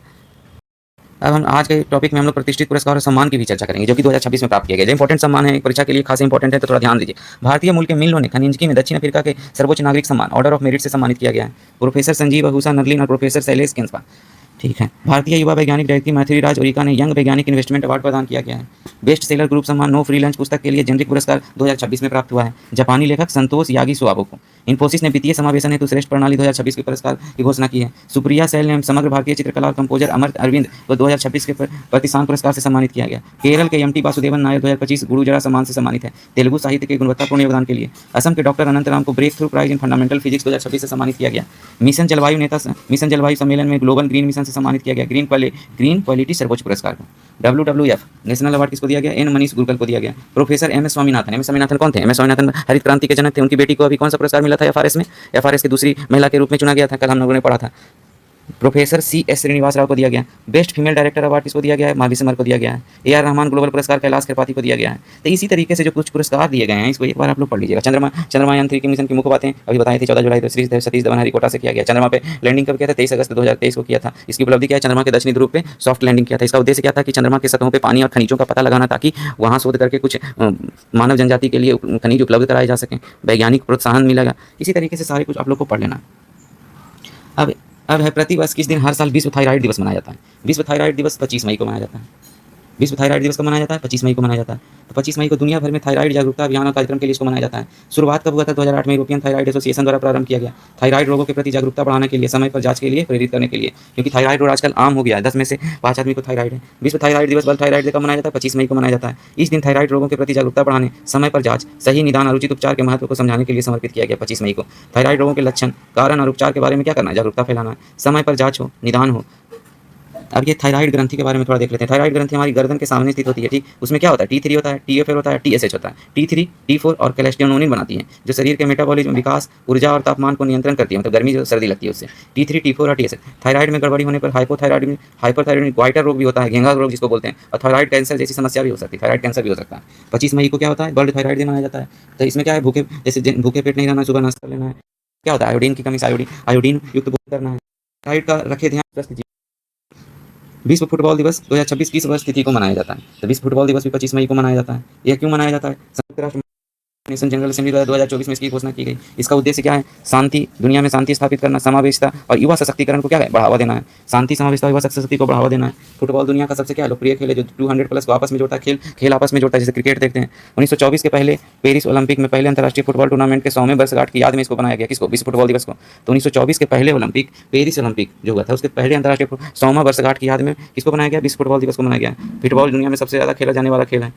अब हम आज के टॉपिक में हम लोग प्रतिष्ठित पुरस्कार और सम्मान की भी चर्चा करेंगे जो कि 2026 में प्राप्त किया गया। जो इंपॉर्टेंट सम्मान है, परीक्षा के लिए खास इंपॉर्टेंट है, तो थोड़ा ध्यान दीजिए। भारतीय मूल के मिल ने खनिंजकी में दक्षिण अफ्रीका के सर्वोच्च नागरिक सम्मान ऑर्डर ऑफ मेरिट से सम्मानित किया गया है। प्रोफेसर संजीव अहूजा नरलिन और प्रोफेसर शैलेश केंसपा, ठीक है। भारतीय युवा वैज्ञानिक डायरेक्टर मैथिली राज ओरिका ने यंग वैज्ञानिक इन्वेस्टमेंट अवार्ड प्रदान किया गया है। बेस्ट सेलर ग्रुप सम्मान नो फ्री लंच पुस्तक के लिए जेनरिक पुरस्कार 2026 में प्राप्त हुआ है जापानी लेखक संतोष यागी सुआबो को। इन्फोसिस ने वित्तीय समावेशन हेतु श्रेष्ठ प्रणाली 2026 के पुरस्कार की घोषणा की है। सुप्रिया सैल ने समग्र भारतीय चित्रकला और कंपोजर अमर अरविंद को 2026 के प्रतिष्ठान पुरस्कार से सम्मानित किया गया। केरल के एम टी वासुदेवन नायर 2025 गुरुजरा सम्मान से सम्मानित है तेलुगु साहित्य के गुणवत्तापूर्ण योगदान के लिए। असम के डॉक्टर अनंतराम को breakthrough prize in fundamental physics 2026 से सम्मानित किया गया। मिशन जलवायु सम्मेलन में ग्लोबल ग्रीन मिशन से सम्मानित किया गया ग्रीन क्वालिटी सर्वोच्च पुरस्कार को। WWF नेशनल अवार्ड किसको दिया गया? एन मनीष गुरकल को दिया गया। प्रोफेसर एम एस स्वामीनाथन कौन थे? एम एस स्वामीनाथन हरित क्रांति के जनक थे। उनकी बेटी को अभी कौन सा पुरस्कार मिला था? एफआरएस में, एफआरएस की दूसरी महिला के रूप में चुना गया था, कल हम लोगों ने पढ़ा था। प्रोफेसर CS श्रीनिवास राव को दिया गया। बेस्ट फीमेल डायरेक्टर अवार्ड किसको दिया गया है? माधवी सिमर को दिया गया है। AR रहमान ग्लोबल पुरस्कार कैलाश त्रिपाठी को दिया गया है। तो इसी तरीके से जो कुछ पुरस्कार दिए गए हैं इसको एक बार आप लोग पढ़ लीजिएगा। चंद्रयान 3 की मिशन की मुख्य बातें अभी बताई थी। 14 जुलाई तो सतीश धवन हरिकोटा से किया गया। चंद्रमा पे लैंडिंग कब किया था? 23 अगस्त 2023 को किया था। इसकी उपलब्धि क्या है? चंद्रमा के दक्षिणी ध्रुव पे सॉफ्ट लैंडिंग किया था। इसका उद्देश्य क्या था कि चंद्रमा के सतहों पे पानी और खनिजों का पता लगाना, ताकि वहाँ शोध करके कुछ मानव जनजाति के लिए खनिज उपलब्ध कराए जा सकें, वैज्ञानिक प्रोत्साहन मिलेगा। इसी तरीके से सारे कुछ आप लोग को पढ़ लेना। अब है प्रतिवर्ष किस दिन हर साल विश्व थायराइड दिवस मनाया जाता है? विश्व थायराइड दिवस 25 मई को मनाया जाता है। विश्व थायराइड दिवस कब मनाया जाता है? 25 मई को मनाया जाता है। तो 25 मई को दुनिया भर में थायराइड जागरूकता अभियान और कार्यक्रम के लिए इसको मनाया जाता है। शुरुआत कब हुआ था? 2008 में यूरोपियन थायराइड एसोसिएशन द्वारा प्रारंभ किया गया। थायराइड रोगों के प्रति जागरूकता बढ़ाने के लिए, समय पर जांच के लिए प्रेरित करने के लिए, क्योंकि थायराइड रोग आजकल आम हो गया है। 10 में से 5 आदमी को थायराइड है। विश्व थायराइड दिवस वर्ल्ड थायराइड डे कब मनाया जाता है? 25 मई को मनाया जाता है। इस दिन थायराइड रोगों के प्रति जागरूकता बढ़ाने, समय पर जांच, सही निदान और उचित उपचार के महत्व को समझाने के लिए समर्पित किया गया 25 मई को। थायराइड रोगों के लक्षण, कारण और उपचार के बारे में क्या करना है? जागरूकता फैलाना है। समय पर जांच हो, निदान हो। अब ये थायराइड ग्रंथि के बारे में थोड़ा देख लेते हैं। थायराइड ग्रंथि हमारी गर्दन के सामने स्थित होती है, ठीक। उसमें क्या होता है? T3 होता है, TFL होता है, TSH होता है। T3, T4 और कोलेस्टेरोनिन बनाती हैं जो शरीर के मेटाबॉलिज्म, विकास, ऊर्जा और तापमान को नियंत्रण करती है, मतलब गर्मी जो सर्दी लगती है उससे। T3, T4 और TSH। थायराइड में गड़बड़ी होने पर हाइपोथायराइड ग्वाइटर रोग भी होता है, घेंघा रोग जिसको बोलते हैं, और थायराइड कैंसर जैसी समस्या भी हो सकती है। थायराइड कैंसर भी हो सकता है। 25 मई को क्या होता है? वर्ल्ड थायराइड डे मनाया जाता है। तो इसमें क्या है? भूखे पेट नहीं रहना, सुबह नाश्ता कर लेना है। क्या होता है? आयोडीन की कमी से आयोडीन युक्त भोजन करना है। थायराइड का रखे ध्यान। विश्व फुटबॉल दिवस 2026 किस वर्ष तिथि को मनाया जाता है? तो विश्व फुटबॉल दिवस भी 25 मई को मनाया जाता है। यह क्यों मनाया जाता है? संयुक्त राष्ट्र नेशन जनरल असेंबली द्वारा 2024 में इसकी घोषणा की गई। इसका उद्देश्य क्या है? शांति, दुनिया में शांति स्थापित करना, समावेशिता और युवा सशक्तिकरण को क्या है? बढ़ावा देना है। शांति, समावेशिता और युवा शक्ति को बढ़ावा देना है। फुटबॉल दुनिया का सबसे क्या लोकप्रिय खेल है जो 200+ को आपस में जोड़ता है। खेल आपस में जोड़ता है, जैसे क्रिकेट देखते हैं। 1924 के पहले पेरिस ओलंपिक में पहले अंतर्राष्ट्रीय फुटबॉल टूर्नामेंट के 100वें वर्षगांठ की याद में इसको बनाया गया। किसको? विश्व फुटबॉल दिवस को। तो 1924 के पहले ओलंपिक, पेरिस ओलंपिक जो हुआ था, उसके पहले अंतर्राष्ट्रीय 100वां वर्षगांठ की याद में किसको बनाया गया? विश्व फुटबॉल दिवस को बनाया गया। फुटबॉल दुनिया में सबसे ज़्यादा खेला जाने वाला खेल है।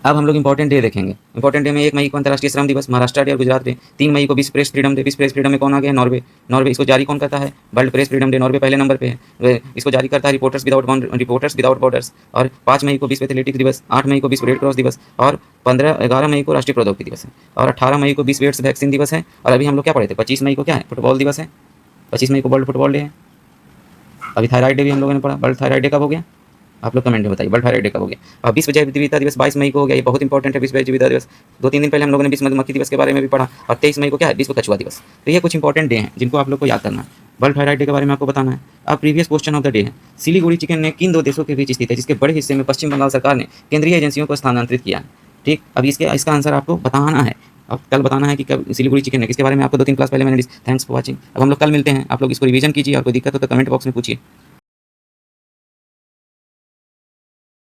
अब हम लोग इंपॉर्टेंट डे देखेंगे। इंपॉर्टेंट डे में 1 मई को अंतर्राष्ट्रीय श्रम दिवस, महाराष्ट्र डे और गुजरात डे। 3 मई को विश्व प्रेस फ्रीडम डे। विश्व प्रेस फ्रीडम में कौन आ गया? नॉर्वे। इसको जारी कौन करता है? World press freedom day. Norway पहले नंबर पे है। इसको जारी करता है रिपोर्टर्स विदाउट बॉर्डर्स। और 5 मई को विश्व एथलेटिक्स दिवस, 8 मई को विश्व रेड क्रॉस दिवस और 11 मई को राष्ट्रीय प्रौद्योगिकी दिवस है और 18 मई को विश्व एड्स वैक्सीन दिवस है। और अभी हम लोग क्या पढ़े थे? 25 मई को क्या है? फुटबॉल दिवस है। 25 मई को वर्ल्ड फुटबॉल डे है। अभी थायराइड डे भी हम लोगों ने पढ़ा। वर्ल्ड थायराइड डे कब हो गया? आप लोग कमेंट में बताइए। वर्ल्ड थायराइड डे कब हो गया? और विश्व जैव विविधता दिवस 22 मई को हो गया। ये बहुत इंपॉर्टेंट है विश्व जैव विविधता दिवस। 2-3 दिन पहले हम लोगों ने विश्व मधुमक्खी दिवस के बारे में भी पढ़ा। और 23 मई को क्या है? विश्व कछुआ दिवस। तो ये कुछ इंपॉर्टेंट डे हैं जिनको आप लोग को याद करना है। वर्ल्ड थायराइड डे के बारे में आपको बताना है। अब previous question of the day है, सिलीगुड़ी चिकन ने किन 2 देशों के बीच स्थित है जिसके बड़े हिस्से में पश्चिम बंगाल सरकार ने केंद्रीय एजेंसियों को स्थानांतरित किया है? ठीक। अब इसका आंसर आपको बताना है। अब कल बताना है कि कब सिलीगुड़ी चिकन है, किसके बारे में आपको 2-3 क्लास पहले मैंने थैंक्स फॉर वॉचिंग। अब हम लोग कल मिलते हैं। आप लोग इसको रिवीजन कीजिए और कोई दिक्कत हो तो कमेंट बॉक्स में पूछिए।